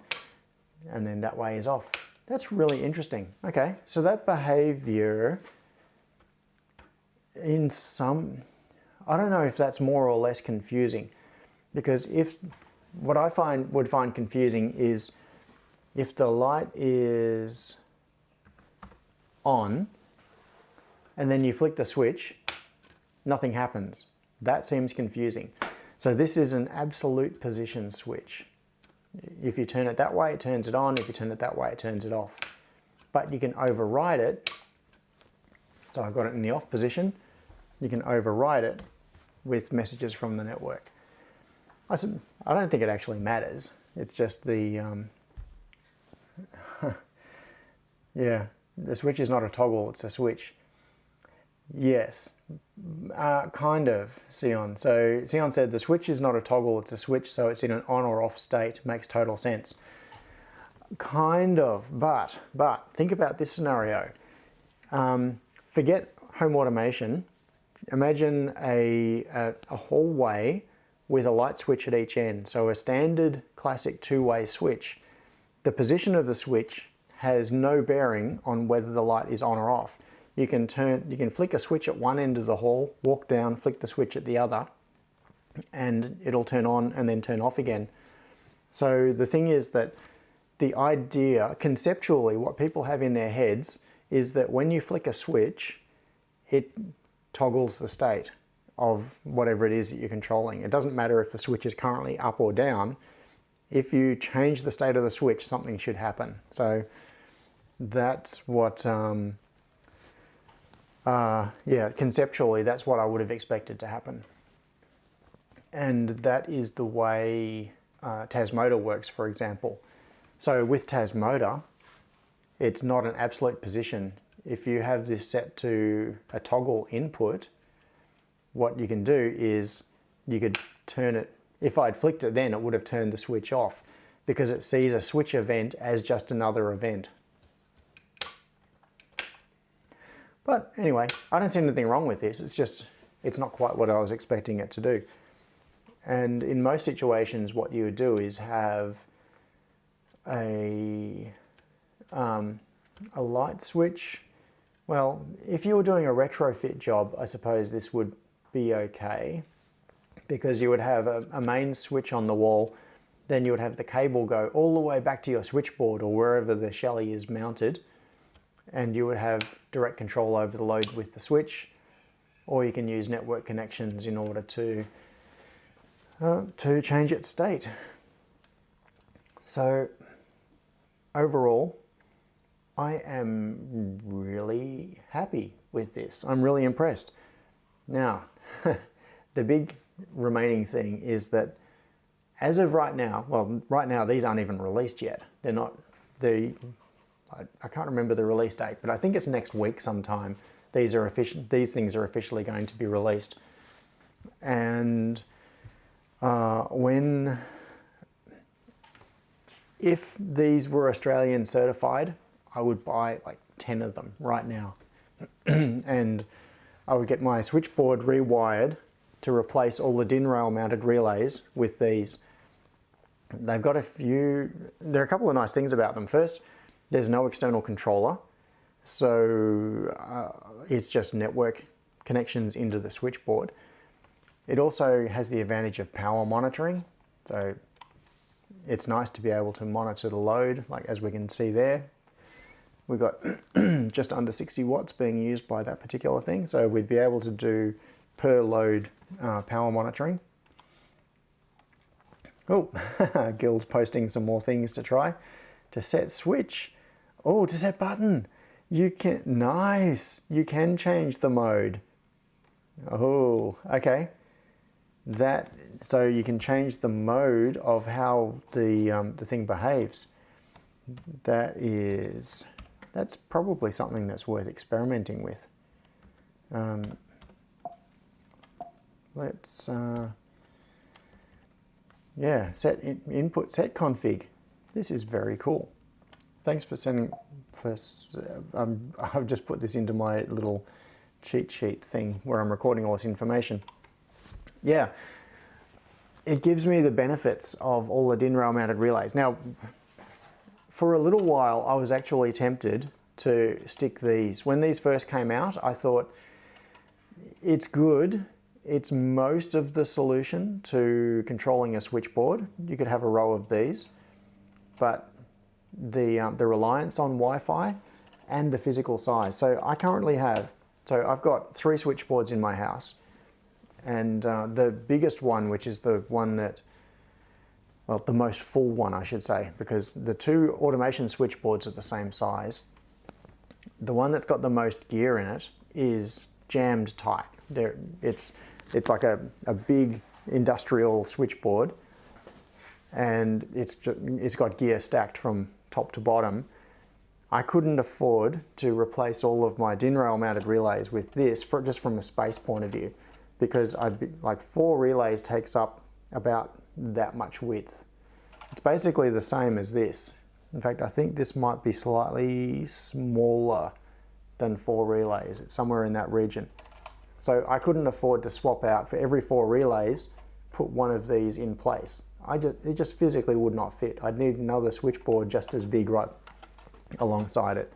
And then that way is off. That's really interesting. Okay, so that behavior in some, I don't know if that's more or less confusing, because if what I would find confusing is if the light is on and then you flick the switch, nothing happens. That seems confusing. So this is an absolute position switch. If you turn it that way, it turns it on. If you turn it that way, it turns it off. But you can override it. So I've got it in the off position. You can override it with messages from the network. I don't think it actually matters. It's just the, yeah, the switch is not a toggle, it's a switch. Yes, kind of, Sion. So Sion said the switch is not a toggle, it's a switch, so it's in an on or off state. Makes total sense. Kind of, but think about this scenario. Forget home automation. Imagine a hallway with a light switch at each end. So a standard classic two-way switch. The position of the switch has no bearing on whether the light is on or off. You can flick a switch at one end of the hall, walk down, flick the switch at the other, and it'll turn on and then turn off again. So the thing is that the idea, conceptually, what people have in their heads is that when you flick a switch, it toggles the state of whatever it is that you're controlling. It doesn't matter if the switch is currently up or down. If you change the state of the switch, something should happen. So that's what, I yeah, conceptually, that's what I would have expected to happen. And that is the way Tasmoda works, for example. So with Tasmoda, it's not an absolute position. If you have this set to a toggle input, what you can do is you could turn it, if I'd flicked it then, it would have turned the switch off because it sees a switch event as just another event. But anyway, I don't see anything wrong with this. It's just, it's not quite what I was expecting it to do. And in most situations, what you would do is have a light switch. Well, if you were doing a retrofit job, I suppose this would be okay, because you would have a main switch on the wall, then you would have the cable go all the way back to your switchboard or wherever the Shelly is mounted, and you would have direct control over the load with the switch, or you can use network connections in order to change its state. So overall, I am really happy with this. I'm really impressed. Now, the big remaining thing is that as of right now, well, right now these aren't even released yet. They're not, I can't remember the release date, but I think it's next week sometime. These things are officially going to be released. And if these were Australian certified, I would buy like 10 of them right now. And I would get my switchboard rewired to replace all the DIN rail mounted relays with these. They've got there are a couple of nice things about them. First, there's no external controller. So it's just network connections into the switchboard. It also has the advantage of power monitoring. So it's nice to be able to monitor the load, like as we can see there. We've got just under 60 watts being used by that particular thing. So we'd be able to do per load power monitoring. Oh, Gil's posting some more things to try. To set switch. Oh, to set button. You can, nice. You can change the mode. Oh, okay. So you can change the mode of how the thing behaves. That's probably something that's worth experimenting with. Let's yeah, set input set config. This is very cool. Thanks for sending. I've just put this into my little cheat sheet thing where I'm recording all this information. Yeah, it gives me the benefits of all the DIN rail mounted relays. Now, for a little while, I was actually tempted to stick these. When these first came out, I thought, it's good. It's most of the solution to controlling a switchboard. You could have a row of these, but the reliance on Wi-Fi and the physical size. So I currently have, I've got 3 switchboards in my house. And the biggest one, which is the one that, well, the most full one, I should say, because the 2 automation switchboards are the same size. The one that's got the most gear in it is jammed tight. It's like a big industrial switchboard, and it's got gear stacked from top to bottom. I couldn't afford to replace all of my DIN rail mounted relays with this, just from a space point of view, because like 4 relays takes up about that much width. It's basically the same as this. In fact, I think this might be slightly smaller than 4 relays. It's somewhere in that region. So I couldn't afford to swap out for every 4 relays, put one of these in place. It just physically would not fit. I'd need another switchboard just as big right alongside it.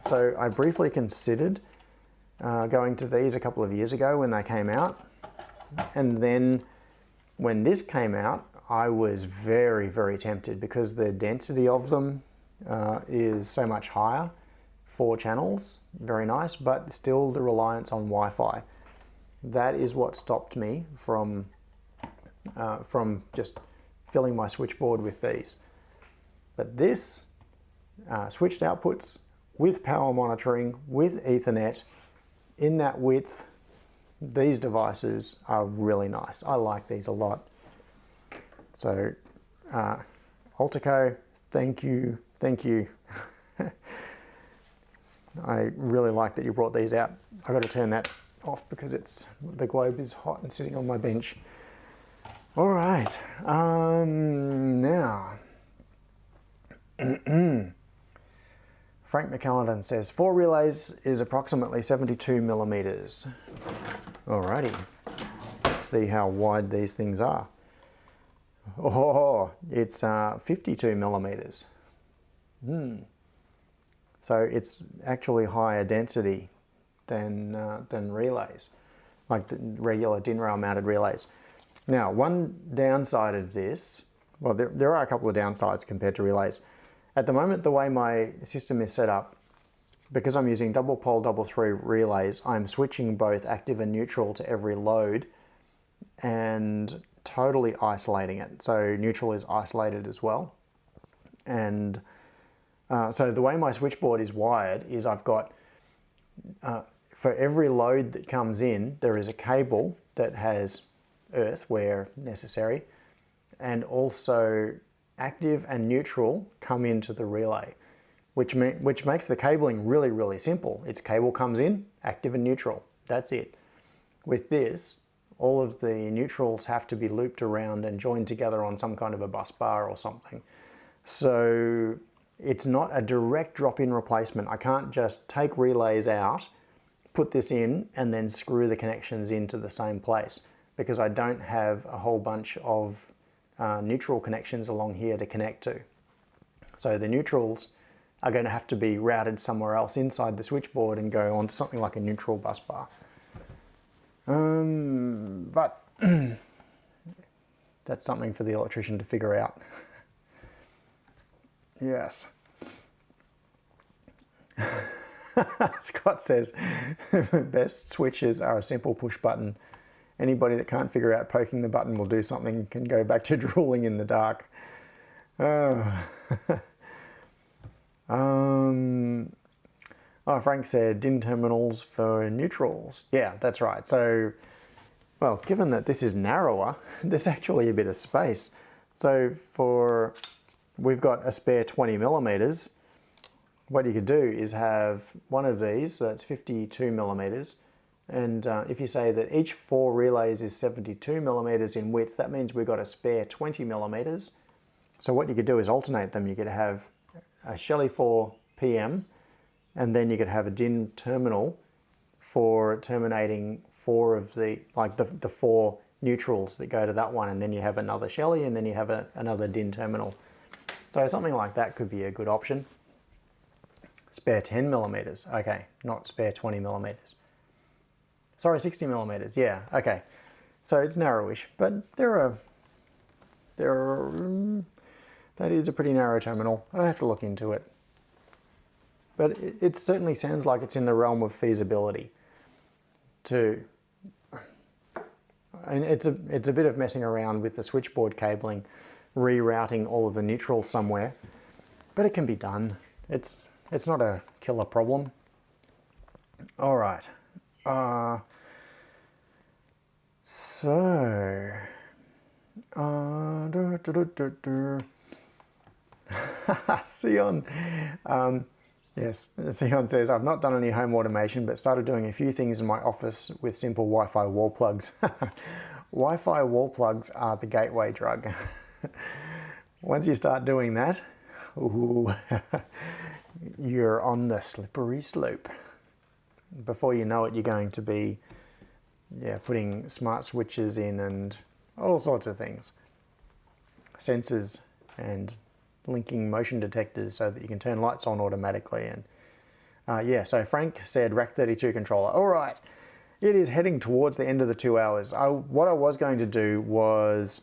So I briefly considered going to these a couple of years ago when they came out. And then when this came out, I was very, very tempted because the density of them is so much higher. 4 channels, very nice, but still the reliance on Wi-Fi. That is what stopped me from just filling my switchboard with these. But this switched outputs with power monitoring, with Ethernet, in that width, these devices are really nice. I like these a lot. So Altico, thank you. I really like that you brought these out. I've got to turn that off because the globe is hot and sitting on my bench. All right, now, Frank McCallendon says 4 relays is approximately 72 millimeters. Alrighty, let's see how wide these things are. Oh, it's 52 millimeters. So it's actually higher density than relays, like the regular DIN rail mounted relays. Now, one downside of this, well, there are a couple of downsides compared to relays. At the moment, the way my system is set up, because I'm using double pole, double through relays, I'm switching both active and neutral to every load and totally isolating it. So neutral is isolated as well. And so the way my switchboard is wired is I've got, for every load that comes in, there is a cable that has earth where necessary, and also active and neutral come into the relay, which makes the cabling really, really simple. Its cable comes in, active and neutral, that's it. With this, all of the neutrals have to be looped around and joined together on some kind of a bus bar or something. So it's not a direct drop-in replacement. I can't just take relays out, put this in, and then screw the connections into the same place, because I don't have a whole bunch of neutral connections along here to connect to. So the neutrals are going to have to be routed somewhere else inside the switchboard and go onto something like a neutral bus bar. But that's something for the electrician to figure out. Yes. Scott says, best switches are a simple push button. Anybody that can't figure out poking the button will do something, can go back to drooling in the dark. Oh, Frank said DIN terminals for neutrals. Yeah, that's right. So, well, given that this is narrower, there's actually a bit of space. So we've got a spare 20 millimeters. What you could do is have one of these, so that's 52 millimeters. And if you say that each 4 relays is 72 millimeters in width, that means we've got a spare 20 millimeters. So what you could do is alternate them. You could have a Shelly 4 PM, and then you could have a DIN terminal for terminating 4 of the 4 neutrals that go to that one, and then you have another Shelly, and then you have another DIN terminal. So something like that could be a good option. Spare 10 millimeters, okay, not spare 20 millimeters. Sorry, 60 millimeters, yeah, okay. So it's narrowish, but that is a pretty narrow terminal. I have to look into it. But it certainly sounds like it's in the realm of feasibility to, and it's a bit of messing around with the switchboard cabling, rerouting all of the neutrals somewhere, but it can be done. It's not a killer problem. All right. Sion. Yes, Sion says, I've not done any home automation, but started doing a few things in my office with simple Wi-Fi wall plugs. Wi-Fi wall plugs are the gateway drug. Once you start doing that, ooh, you're on the slippery slope. Before you know it, you're going to be putting smart switches in and all sorts of things. Sensors and linking motion detectors so that you can turn lights on automatically. And so Frank said Rack 32 controller. All right, it is heading towards the end of the 2 hours. What I was going to do was,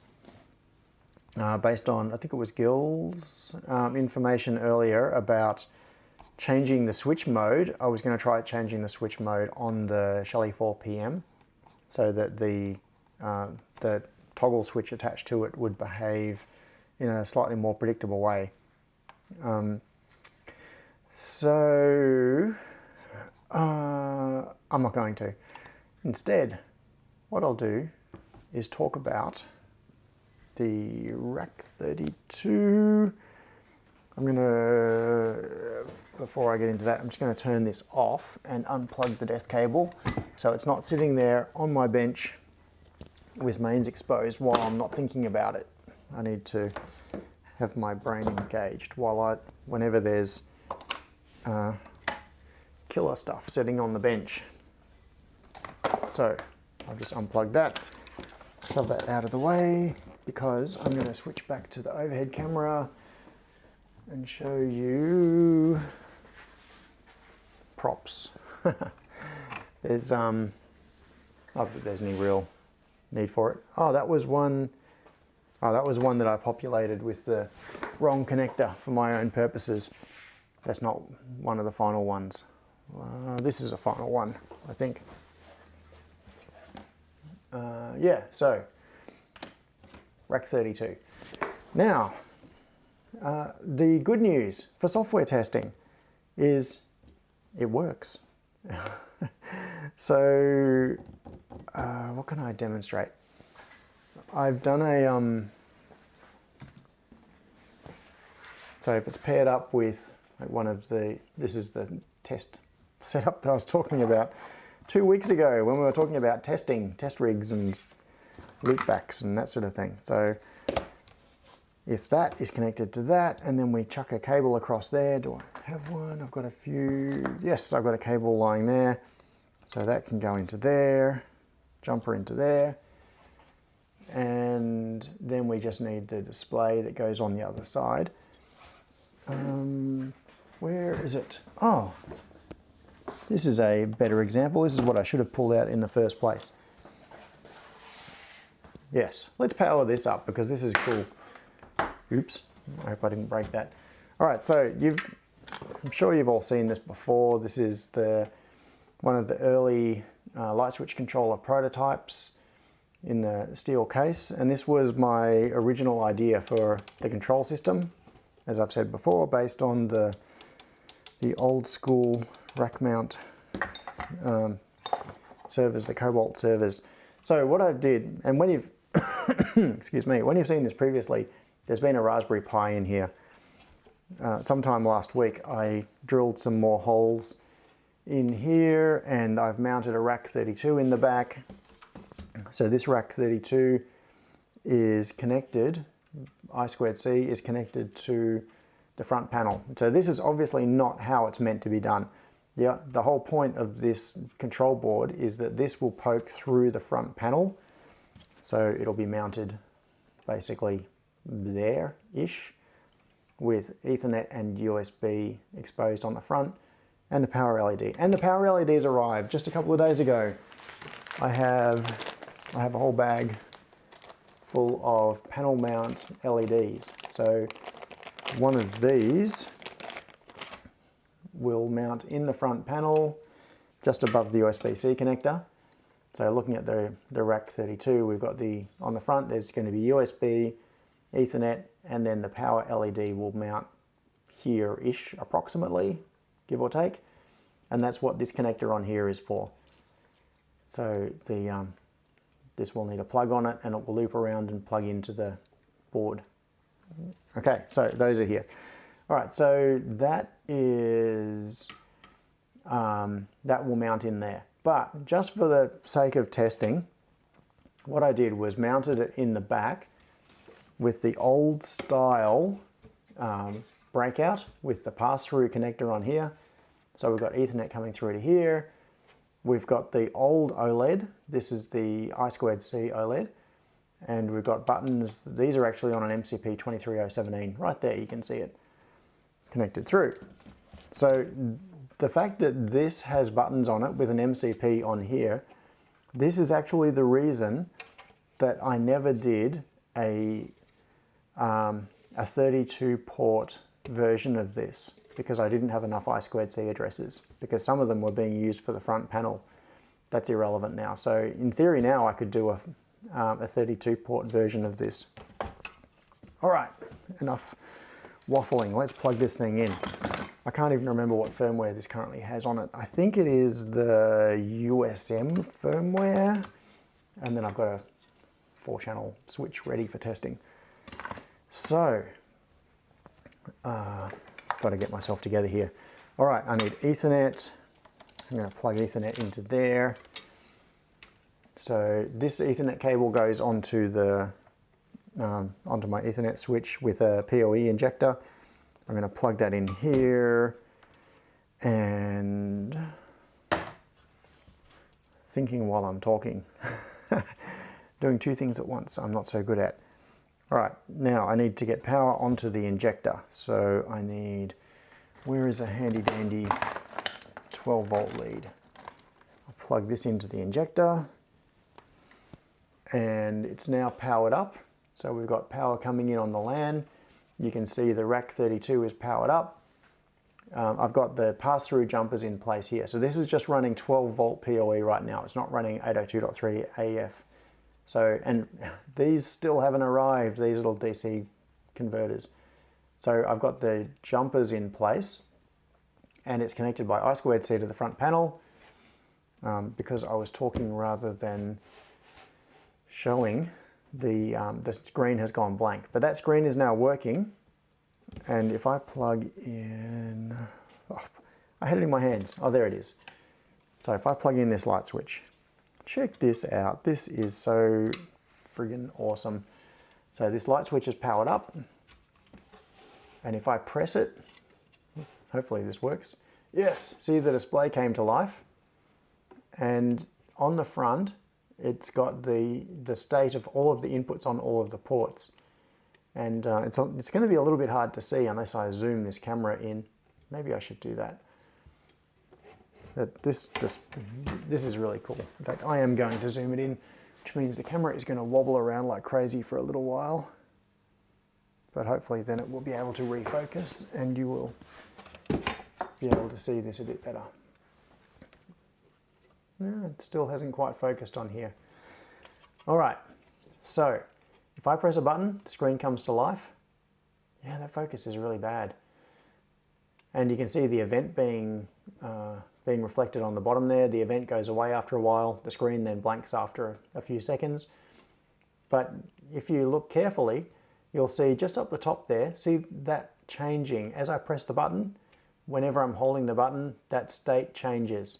based on, I think it was Gil's information earlier about changing the switch mode, I was going to try changing the switch mode on the Shelly 4 PM so that the toggle switch attached to it would behave in a slightly more predictable way. I'm I'm not going to. Instead, what I'll do is talk about the rack 32. Before I get into that, I'm just going to turn this off and unplug the death cable so it's not sitting there on my bench with mains exposed while I'm not thinking about it. I need to have my brain engaged whenever there's killer stuff sitting on the bench. So I'll just unplug that, shove that out of the way, because I'm going to switch back to the overhead camera and show you props. There's not that there's any real need for it. Oh, that was one that I populated with the wrong connector for my own purposes. That's not one of the final ones. This is a final one, I think. Yeah, so rack 32. Now, the good news for software testing is it works. So, what can I demonstrate? I've done a, so if it's paired up with like one of the, this is the test setup that I was talking about 2 weeks ago when we were talking about testing, test rigs and loopbacks and that sort of thing. So if that is connected to that and then we chuck a cable across there, do I have one? I've got a few, yes, I've got a cable lying there. So that can go into there, jumper into there. And then we just need the display that goes on the other side. Where is it? Oh, this is a better example. This is what I should have pulled out in the first place. Yes, let's power this up because this is cool. Oops, I hope I didn't break that. All right, so I'm sure you've all seen this before. This is one of the early light switch controller prototypes in the steel case, and this was my original idea for the control system, as I've said before, based on the old school rack mount servers, the Cobalt servers. So what I did, and when you've excuse me, when you've seen this previously, there's been a Raspberry Pi in here. Sometime last week I drilled some more holes in here and I've mounted a rack 32 in the back. So this rack 32 is connected, I2C is connected to the front panel. So this is obviously not how it's meant to be done. The whole point of this control board is that this will poke through the front panel. So it'll be mounted basically there-ish with Ethernet and USB exposed on the front and the power LED. And the power LEDs arrived just a couple of days ago. I have a whole bag full of panel mount LEDs. So one of these will mount in the front panel just above the USB-C connector. So looking at the rack 32, we've got on the front there's going to be USB, Ethernet, and then the power LED will mount here-ish approximately, give or take. And that's what this connector on here is for. So this will need a plug on it and it will loop around and plug into the board. Okay, so those are here. All right, so that is, that will mount in there. But just for the sake of testing, what I did was mounted it in the back with the old style breakout with the pass-through connector on here. So we've got Ethernet coming through to here. We've got the old OLED. This is the I2C OLED. And we've got buttons. These are actually on an MCP 23017. Right there, you can see it connected through. So the fact that this has buttons on it with an MCP on here, this is actually the reason that I never did a 32 port version of this, because I didn't have enough I2C addresses, because some of them were being used for the front panel. That's irrelevant now. So in theory now I could do a 32 port version of this. All right, enough waffling. Let's plug this thing in. I can't even remember what firmware this currently has on it. I think it is the USM firmware. And then I've got a 4-channel switch ready for testing. So, got to get myself together here. All right, I need Ethernet. I'm going to plug Ethernet into there. So this Ethernet cable goes onto the onto my Ethernet switch with a PoE injector. I'm going to plug that in here, and thinking while I'm talking. Doing 2 things at once I'm not so good at. All right, now I need to get power onto the injector. So I need, where is a handy dandy 12 volt lead? I'll plug this into the injector, and it's now powered up. So we've got power coming in on the LAN. You can see the rack 32 is powered up. I've got the pass-through jumpers in place here. So this is just running 12 volt PoE right now. It's not running 802.3 AF. So, and these still haven't arrived, these little DC converters. So I've got the jumpers in place, and it's connected by I2C to the front panel, because I was talking rather than showing. The screen has gone blank, but that screen is now working. And if I plug in, oh, I had it in my hands. Oh, there it is. So if I plug in this light switch, check this out. This is so friggin' awesome. So this light switch is powered up, and if I press it, hopefully this works. Yes, see, the display came to life, and on the front, it's got the state of all of the inputs on all of the ports. And it's going to be a little bit hard to see unless I zoom this camera in. Maybe I should do that. But this is really cool. In fact, I am going to zoom it in, which means the camera is going to wobble around like crazy for a little while. But hopefully then it will be able to refocus, and you will be able to see this a bit better. No, it still hasn't quite focused on here. All right, so if I press a button, the screen comes to life. Yeah, that focus is really bad. And you can see the event being reflected on the bottom there. The event goes away after a while. The screen then blanks after a few seconds. But if you look carefully, you'll see just up the top there, see that changing. As I press the button, whenever I'm holding the button, that state changes.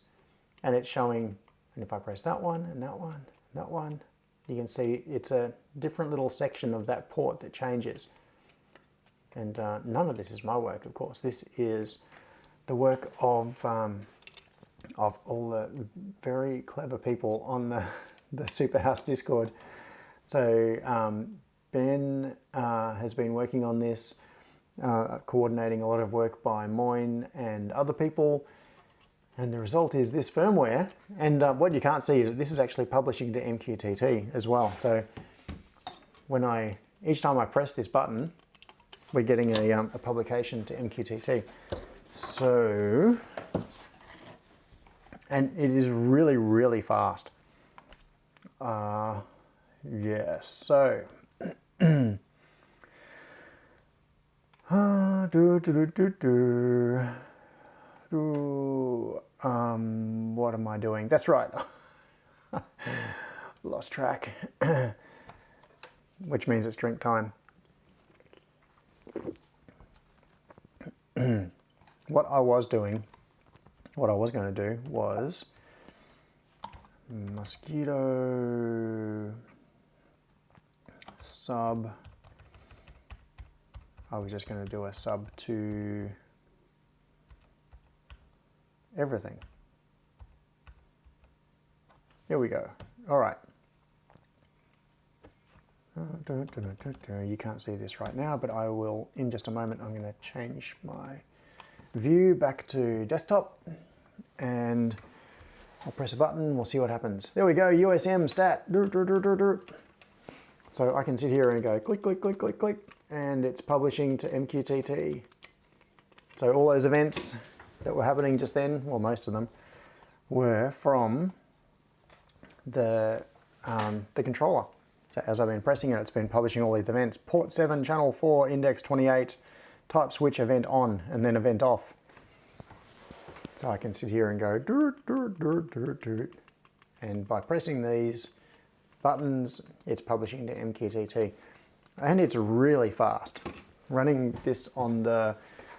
And it's showing, and if I press that one, and that one, and that one, you can see it's a different little section of that port that changes. And none of this is my work, of course. This is the work of all the very clever people on the Superhouse Discord. So Ben has been working on this, coordinating a lot of work by Moyne and other people. And the result is this firmware, and what you can't see is that this is actually publishing to MQTT as well. So when each time I press this button, we're getting a publication to MQTT. So, and it is really, really fast. Yes, so. What am I doing? That's right. Lost track. Which means it's drink time. What I was going to do was mosquito sub. I was just going to do a sub to everything. Here we go. All right. You can't see this right now, but I will, in just a moment, I'm going to change my view back to desktop, and I'll press a button, we'll see what happens. There we go, USM stat. So I can sit here and go click, click, click, click, click, and it's publishing to MQTT. So all those events that were happening just then, well, most of them, were from the controller. So as I've been pressing it, it's been publishing all these events. Port 7, channel 4, index 28, type switch event on, and then event off. So I can sit here and go doot, doot, doot, doot, doot. And by pressing these buttons, it's publishing to MQTT. And it's really fast. Running this on the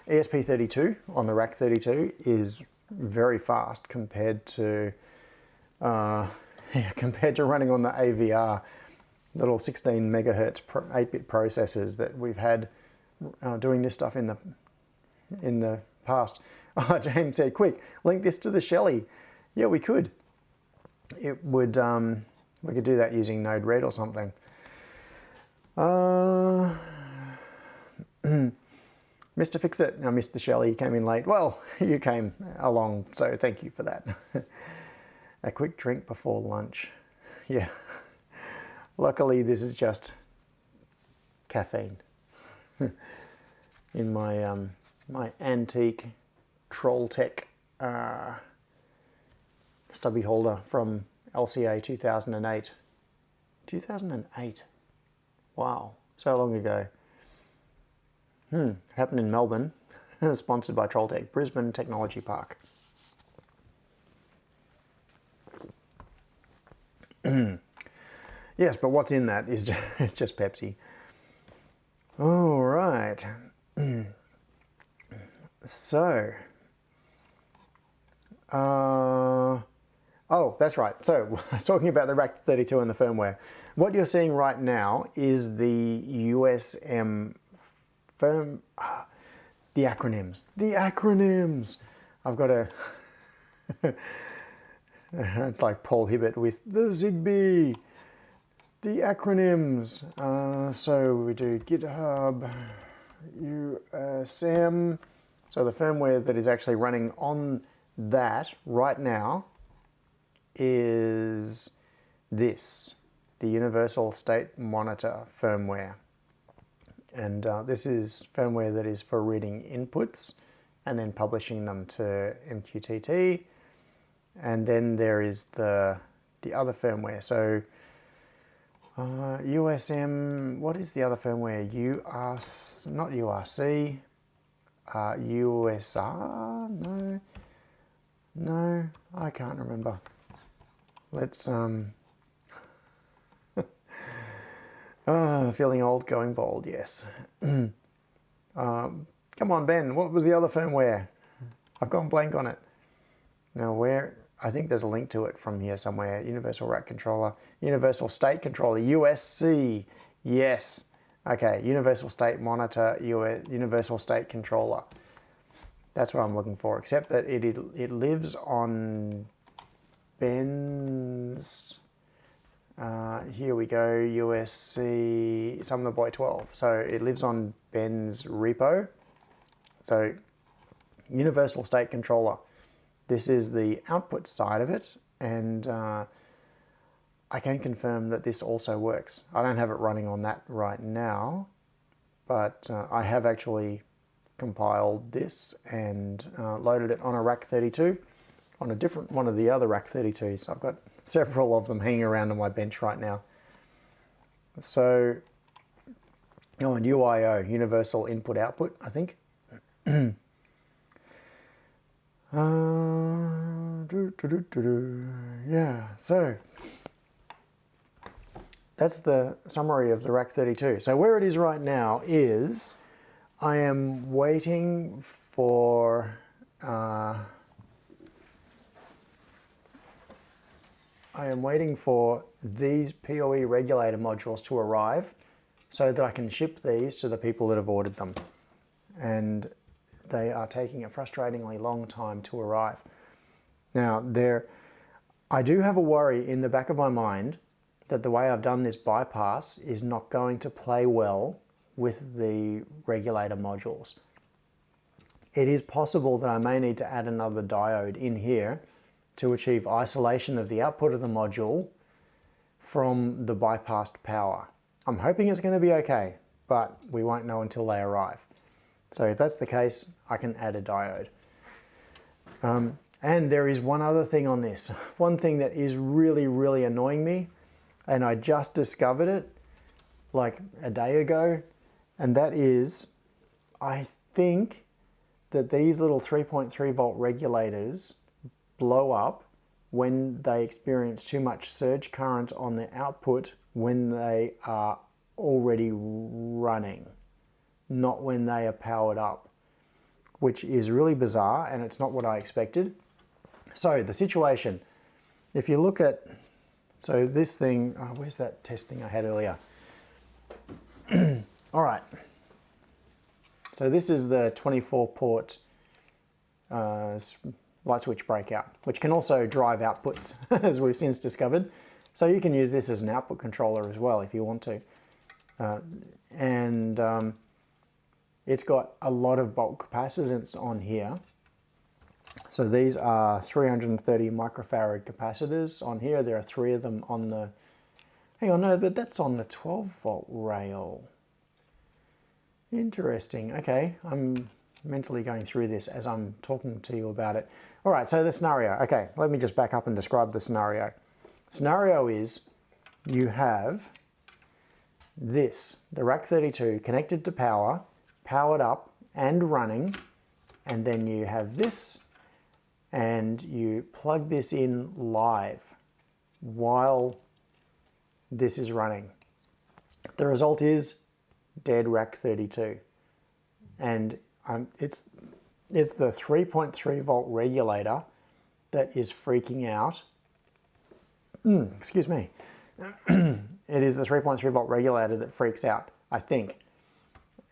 ESP32, on the rack 32, is very fast compared to compared to running on the AVR little 16 megahertz 8-bit processors that we've had doing this stuff in the past. Oh, James said, quick, link this to the Shelly. Yeah, we could. It would, we could do that using Node-RED or something. Mr. Fix-It, now Mr. Shelly came in late. Well, you came along, so thank you for that. A quick drink before lunch. Yeah. Luckily, this is just caffeine in my my antique Trolltech stubby holder from LCA 2008. 2008. Wow, so long ago. It happened in Melbourne, sponsored by Trolltech, Brisbane Technology Park. Yes, but what's in that is just, it's just Pepsi. All right. So, oh, that's right. So I was talking about the Rack 32 and the firmware. What you're seeing right now is the USM firm, the acronyms. The acronyms. I've got a, it's like Paul Hibbert with the Zigbee. The acronyms. So we do GitHub, USM. So the firmware that is actually running on that right now is this, the Universal State Monitor firmware. And this is firmware that is for reading inputs and then publishing them to MQTT. And then there is the other firmware. So USM, what is the other firmware? Not URC, USR? No, I can't remember. Let's, feeling old, going bald, yes. Come on, Ben, what was the other firmware? I've gone blank on it. Now where, I think there's a link to it from here somewhere. Universal Rack Controller, Universal State Controller, USC, yes. Okay, Universal State Monitor, Universal State Controller. That's what I'm looking for, except that it lives on Ben's, here we go, USC Sumner Boy 12. So it lives on Ben's repo. So Universal State Controller. This is the output side of it, and I can confirm that this also works. I don't have it running on that right now, but I have actually compiled this and loaded it on a Rack 32, on a different one of the other Rack 32s. I've got several of them hanging around on my bench right now. So, oh, and UIO, Universal Input Output, I think. Yeah, so that's the summary of the Rack 32. So where it is right now is I am waiting for these PoE regulator modules to arrive so that I can ship these to the people that have ordered them. And they are taking a frustratingly long time to arrive. Now, I do have a worry in the back of my mind that the way I've done this bypass is not going to play well with the regulator modules. It is possible that I may need to add another diode in here to achieve isolation of the output of the module from the bypassed power. I'm hoping it's going to be okay, but we won't know until they arrive. So if that's the case, I can add a diode. And there is one other thing on this. One thing that is really, really annoying me, and I just discovered it like a day ago, and that is, I think that these little 3.3 volt regulators blow up when they experience too much surge current on the output when they are already running, not when they are powered up, which is really bizarre and it's not what I expected. So the situation, if you look at, so this thing, oh, where's that test thing I had earlier? All right. So this is the 24 port light switch breakout, which can also drive outputs, as we've since discovered. So you can use this as an output controller as well if you want to. It's got a lot of bulk capacitance on here. So these are 330 microfarad capacitors on here. There are 3 of them on the, hang on, no, but that's on the 12 volt rail. Interesting. Okay, I'm mentally going through this as I'm talking to you about it. All right, so the scenario. Okay, let me just back up and describe the scenario. Scenario is you have this, the rack 32 connected to power, powered up and running, and then you have this and you plug this in live while this is running. The result is dead rack 32, and it's the 3.3 volt regulator that is freaking out. Excuse me. It is the 3.3 volt regulator that freaks out, I think.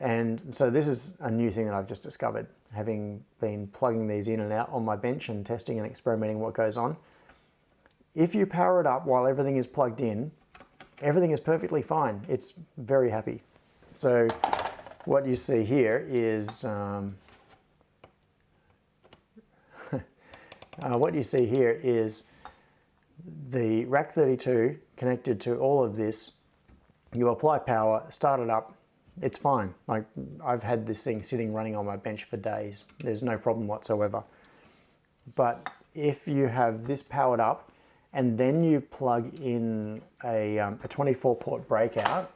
And so this is a new thing that I've just discovered, having been plugging these in and out on my bench and testing and experimenting what goes on. If you power it up while everything is plugged in, everything is perfectly fine. It's very happy. So what you see here is the rack 32 connected to all of this. You apply power, start it up, it's fine. Like, I've had this thing sitting running on my bench for days. There's no problem whatsoever. But if you have this powered up and then you plug in a 24 port breakout,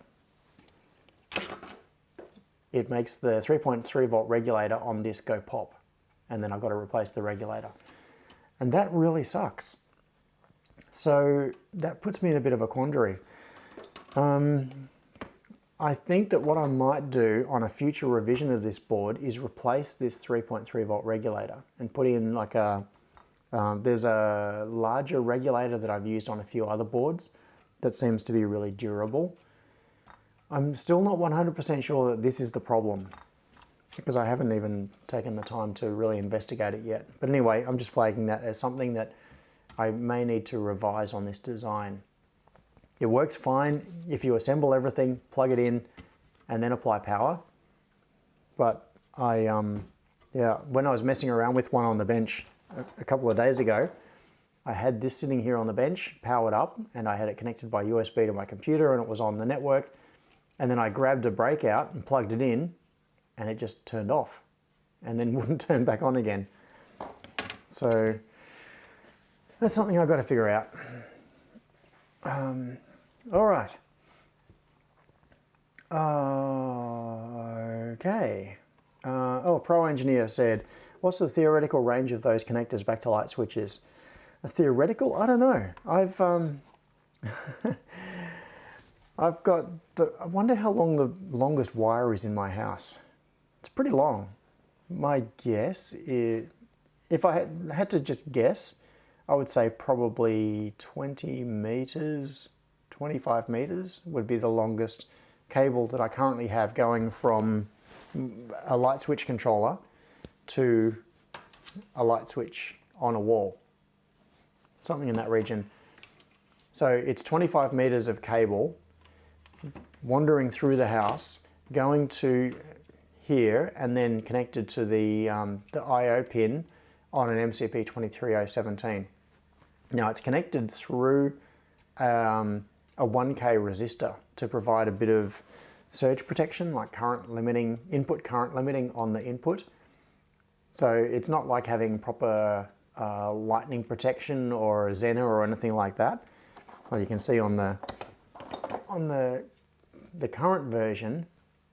it makes the 3.3 volt regulator on this go pop, and then I've got to replace the regulator. And that really sucks. So that puts me in a bit of a quandary. I think that what I might do on a future revision of this board is replace this 3.3 volt regulator and put in like there's a larger regulator that I've used on a few other boards that seems to be really durable. I'm still not 100% sure that this is the problem, because I haven't even taken the time to really investigate it yet. But anyway, I'm just flagging that as something that I may need to revise on this design. It works fine if you assemble everything, plug it in, and then apply power. But yeah, when I was messing around with one on the bench a couple of days ago, I had this sitting here on the bench, powered up, and I had it connected by USB to my computer, and it was on the network. And then I grabbed a breakout and plugged it in, and it just turned off and then wouldn't turn back on again. So that's something I've got to figure out. All right. Okay. Oh, Pro Engineer said, what's the theoretical range of those connectors back to light switches? A theoretical? I don't know. I've got I wonder how long the longest wire is in my house. It's pretty long. My guess is, if I had to just guess, I would say probably 20 meters, 25 meters would be the longest cable that I currently have going from a light switch controller to a light switch on a wall. Something in that region. So it's 25 meters of cable wandering through the house, going to here, and then connected to the I/O pin on an MCP 23017. Now it's connected through a 1K resistor to provide a bit of surge protection, like current limiting, input current limiting on the input. So it's not like having proper lightning protection or Zener or anything like that. Well, you can see on the current version,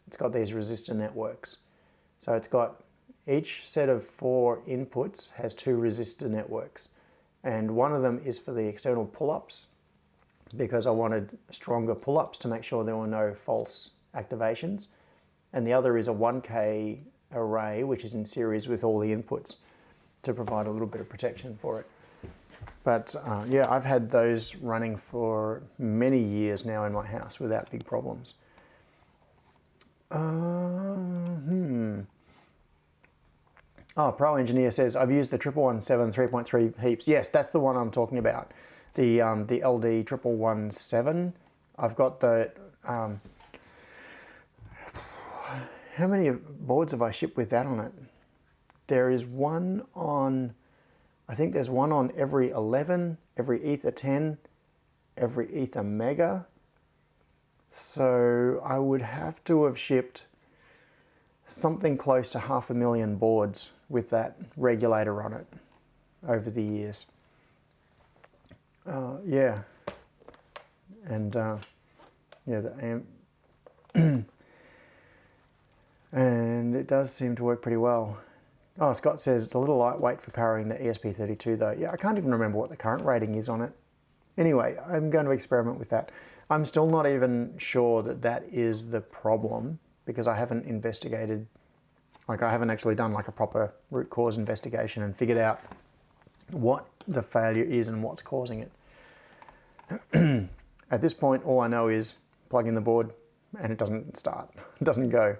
it's got these resistor networks. So it's got each set of 4 inputs has 2 resistor networks, and one of them is for the external pull-ups because I wanted stronger pull-ups to make sure there were no false activations, and the other is a 1K array which is in series with all the inputs to provide a little bit of protection for it. But yeah, I've had those running for many years now in my house without big problems. Oh, Pro Engineer says, I've used the 1117 3.3 heaps. Yes, that's the one I'm talking about. The LD 1117. I've got the... how many boards have I shipped with that on it? There is one on... I think there's one on every 11, every Ether 10, every Ether Mega. So I would have to have shipped something close to 500,000 boards with that regulator on it over the years. Yeah. And yeah, the amp. And it does seem to work pretty well. Oh, Scott says it's a little lightweight for powering the ESP32 though. Yeah, I can't even remember what the current rating is on it. Anyway, I'm going to experiment with that. I'm still not even sure that that is the problem because I haven't investigated, like I haven't actually done like a proper root cause investigation and figured out what the failure is and what's causing it. At this point, all I know is plug in the board and it doesn't start, it doesn't go.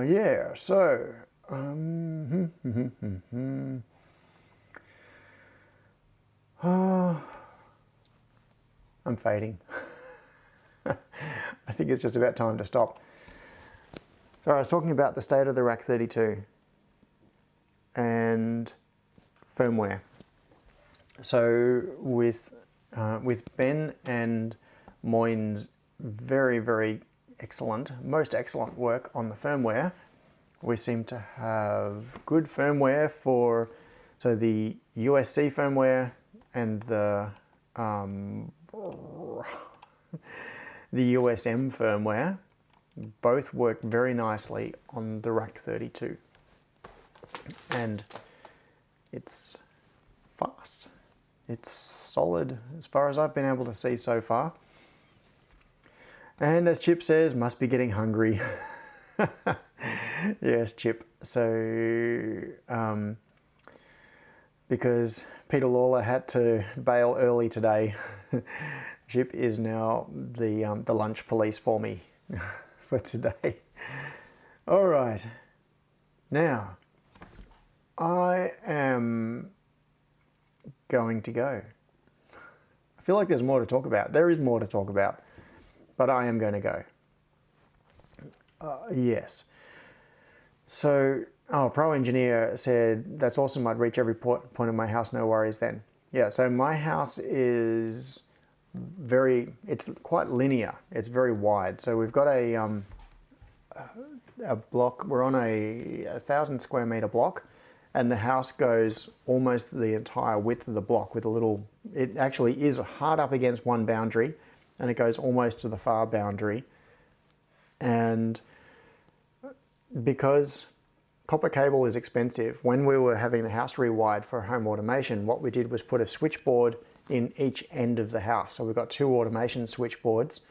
Yeah, so, I'm fading. I think it's just about time to stop. So I was talking about the state of the Rack 32 and firmware. So with Ben and Moyne's very excellent, most excellent work on the firmware, we seem to have good firmware for, so the USC firmware and the USM firmware both work very nicely on the Rack 32, and it's fast, it's solid as far as I've been able to see so far. And as Chip says, must be getting hungry. Yes, Chip. So, because Peter Lawler had to bail early today, Chip is now the lunch police for me for today. All right. Now, I am going to go. I feel like there's more to talk about. There is more to talk about. But I am going to go. Yes. So, oh, Pro Engineer said, that's awesome, I'd reach every point of my house, no worries then. Yeah, so my house is it's quite linear, it's very wide. So we've got a block, we're on a 1,000 square meter block, and the house goes almost the entire width of the block with a little, it actually is hard up against one boundary, and it goes almost to the far boundary. And because copper cable is expensive, when we were having the house rewired for home automation, what we did was put a switchboard in each end of the house. So we've got 2 automation switchboards,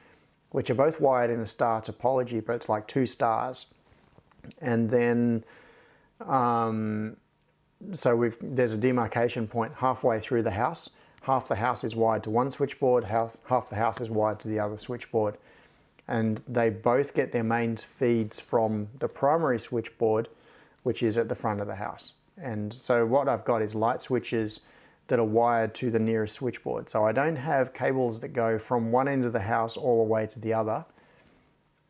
which are both wired in a star topology, but it's like 2 stars. And then, so there's a demarcation point halfway through the house. Half the house is wired to one switchboard, half the house is wired to the other switchboard. And they both get their mains feeds from the primary switchboard, which is at the front of the house. And so what I've got is light switches that are wired to the nearest switchboard. So I don't have cables that go from one end of the house all the way to the other,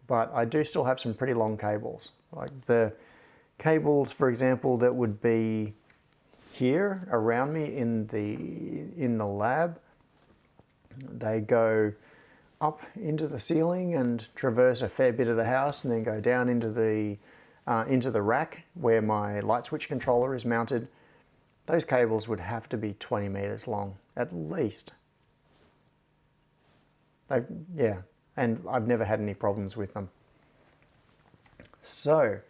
but I do still have some pretty long cables. Like the cables, for example, that would be here around me in the lab, they go up into the ceiling and traverse a fair bit of the house, and then go down into the rack where my light switch controller is mounted. Those cables would have to be 20 meters long at least. Yeah, and I've never had any problems with them. So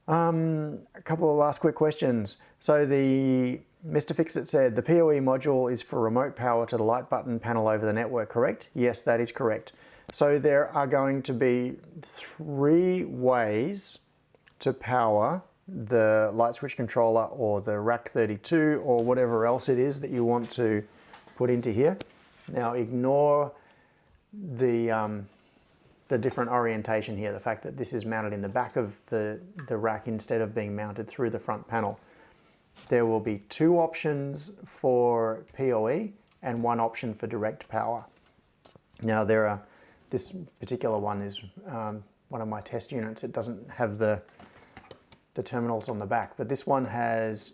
A couple of last quick questions. So the Mr. Fixit said the PoE module is for remote power to the light button panel over the network, correct? Yes, that is correct. So there are going to be 3 ways to power the light switch controller or the rack 32 or whatever else it is that you want to put into here. Now ignore the different orientation here, the fact that this is mounted in the back of the rack instead of being mounted through the front panel. There will be 2 options for PoE and 1 option for direct power. Now this particular one is one of my test units. It doesn't have the terminals on the back, but this one has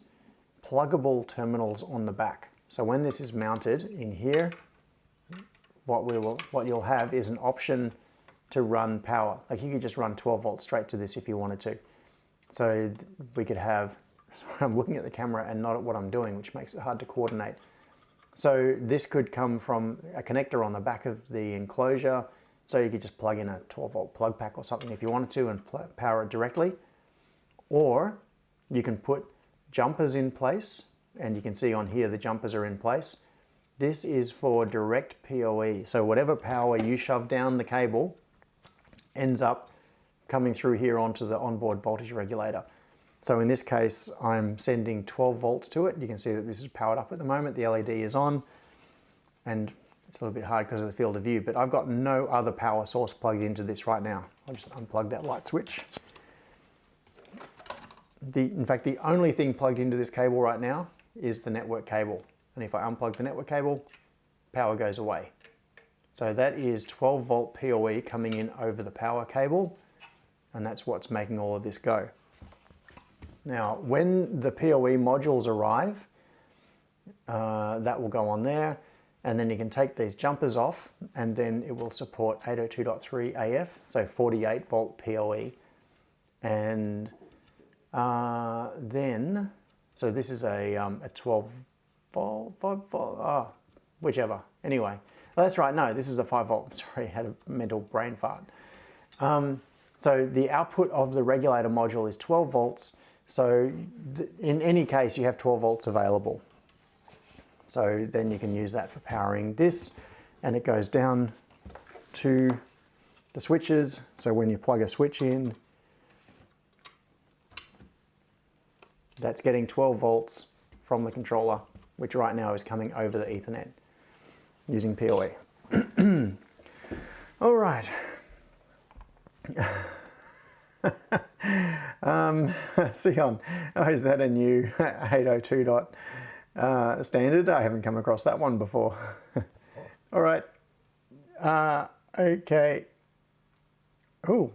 pluggable terminals on the back. So when this is mounted in here, what you'll have is an option to run power. Like you could just run 12 volts straight to this if you wanted to. So we could have, sorry, I'm looking at the camera and not at what I'm doing, which makes it hard to coordinate. So this could come from a connector on the back of the enclosure. So you could just plug in a 12 volt plug pack or something if you wanted to and power it directly. Or you can put jumpers in place, and you can see on here the jumpers are in place. This is for direct PoE. So whatever power you shove down the cable ends up coming through here onto the onboard voltage regulator. So in this case, I'm sending 12 volts to it. You can see that this is powered up at the moment. The LED is on, and it's a little bit hard because of the field of view, but I've got no other power source plugged into this right now. I'll just unplug that light switch. In fact, the only thing plugged into this cable right now is the network cable. And if I unplug the network cable, power goes away. So that is 12 volt PoE coming in over the power cable, and that's what's making all of this go. Now, when the PoE modules arrive, that will go on there, and then you can take these jumpers off, and then it will support 802.3 AF, so 48 volt PoE. And then, so this is a 12 volt, 5 volt, whichever. Anyway, that's right, no, this is a 5 volt. Sorry, I had a mental brain fart. So the output of the regulator module is 12 volts. So in any case, you have 12 volts available. So then you can use that for powering this, and it goes down to the switches. So when you plug a switch in, that's getting 12 volts from the controller, which right now is coming over the Ethernet using PoE. All right. Sion, is that a new 802 standard? I haven't come across that one before. All right. Okay. Oh,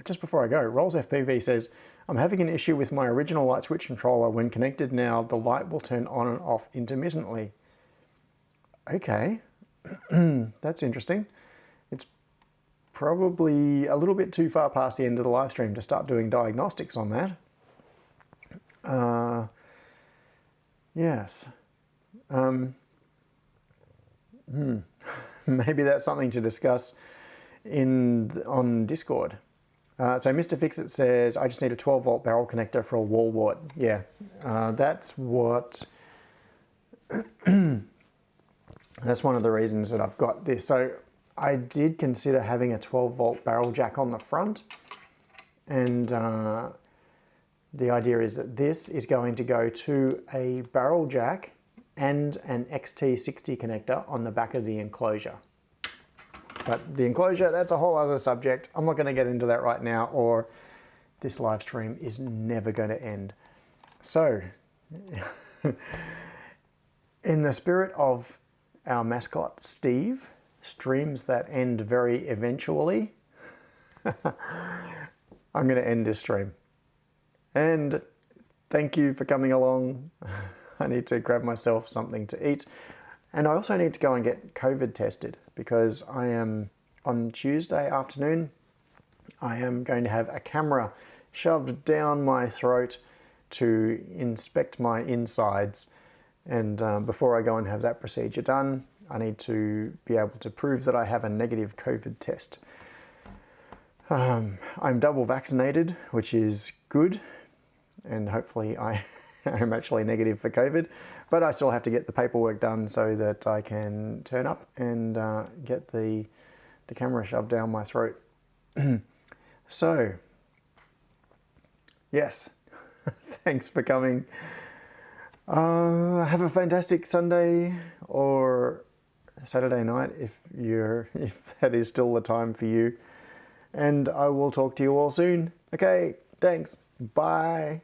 just before I go, Rolls FPV says, I'm having an issue with my original light switch controller. When connected now, the light will turn on and off intermittently. Okay, that's interesting. It's probably a little bit too far past the end of the live stream to start doing diagnostics on that. Yes. Maybe that's something to discuss on Discord. So Mr. Fixit says, I just need a 12 volt barrel connector for a wall wart. Yeah, that's what, that's one of the reasons that I've got this. So I did consider having a 12 volt barrel jack on the front, and the idea is that this is going to go to a barrel jack and an XT60 connector on the back of the enclosure. But the enclosure, that's a whole other subject. I'm not going to get into that right now, or this live stream is never going to end. So, in the spirit of our mascot, Steve, streams that end very eventually, I'm going to end this stream. And thank you for coming along. I need to grab myself something to eat. And I also need to go and get COVID tested, because I am, on Tuesday afternoon, I am going to have a camera shoved down my throat to inspect my insides. And before I go and have that procedure done, I need to be able to prove that I have a negative COVID test. I'm double vaccinated, which is good, and hopefully I am actually negative for COVID, but I still have to get the paperwork done so that I can turn up and get the camera shoved down my throat. So, yes, thanks for coming. Have a fantastic Sunday or Saturday night if that is still the time for you. And I will talk to you all soon. Okay, thanks. Bye.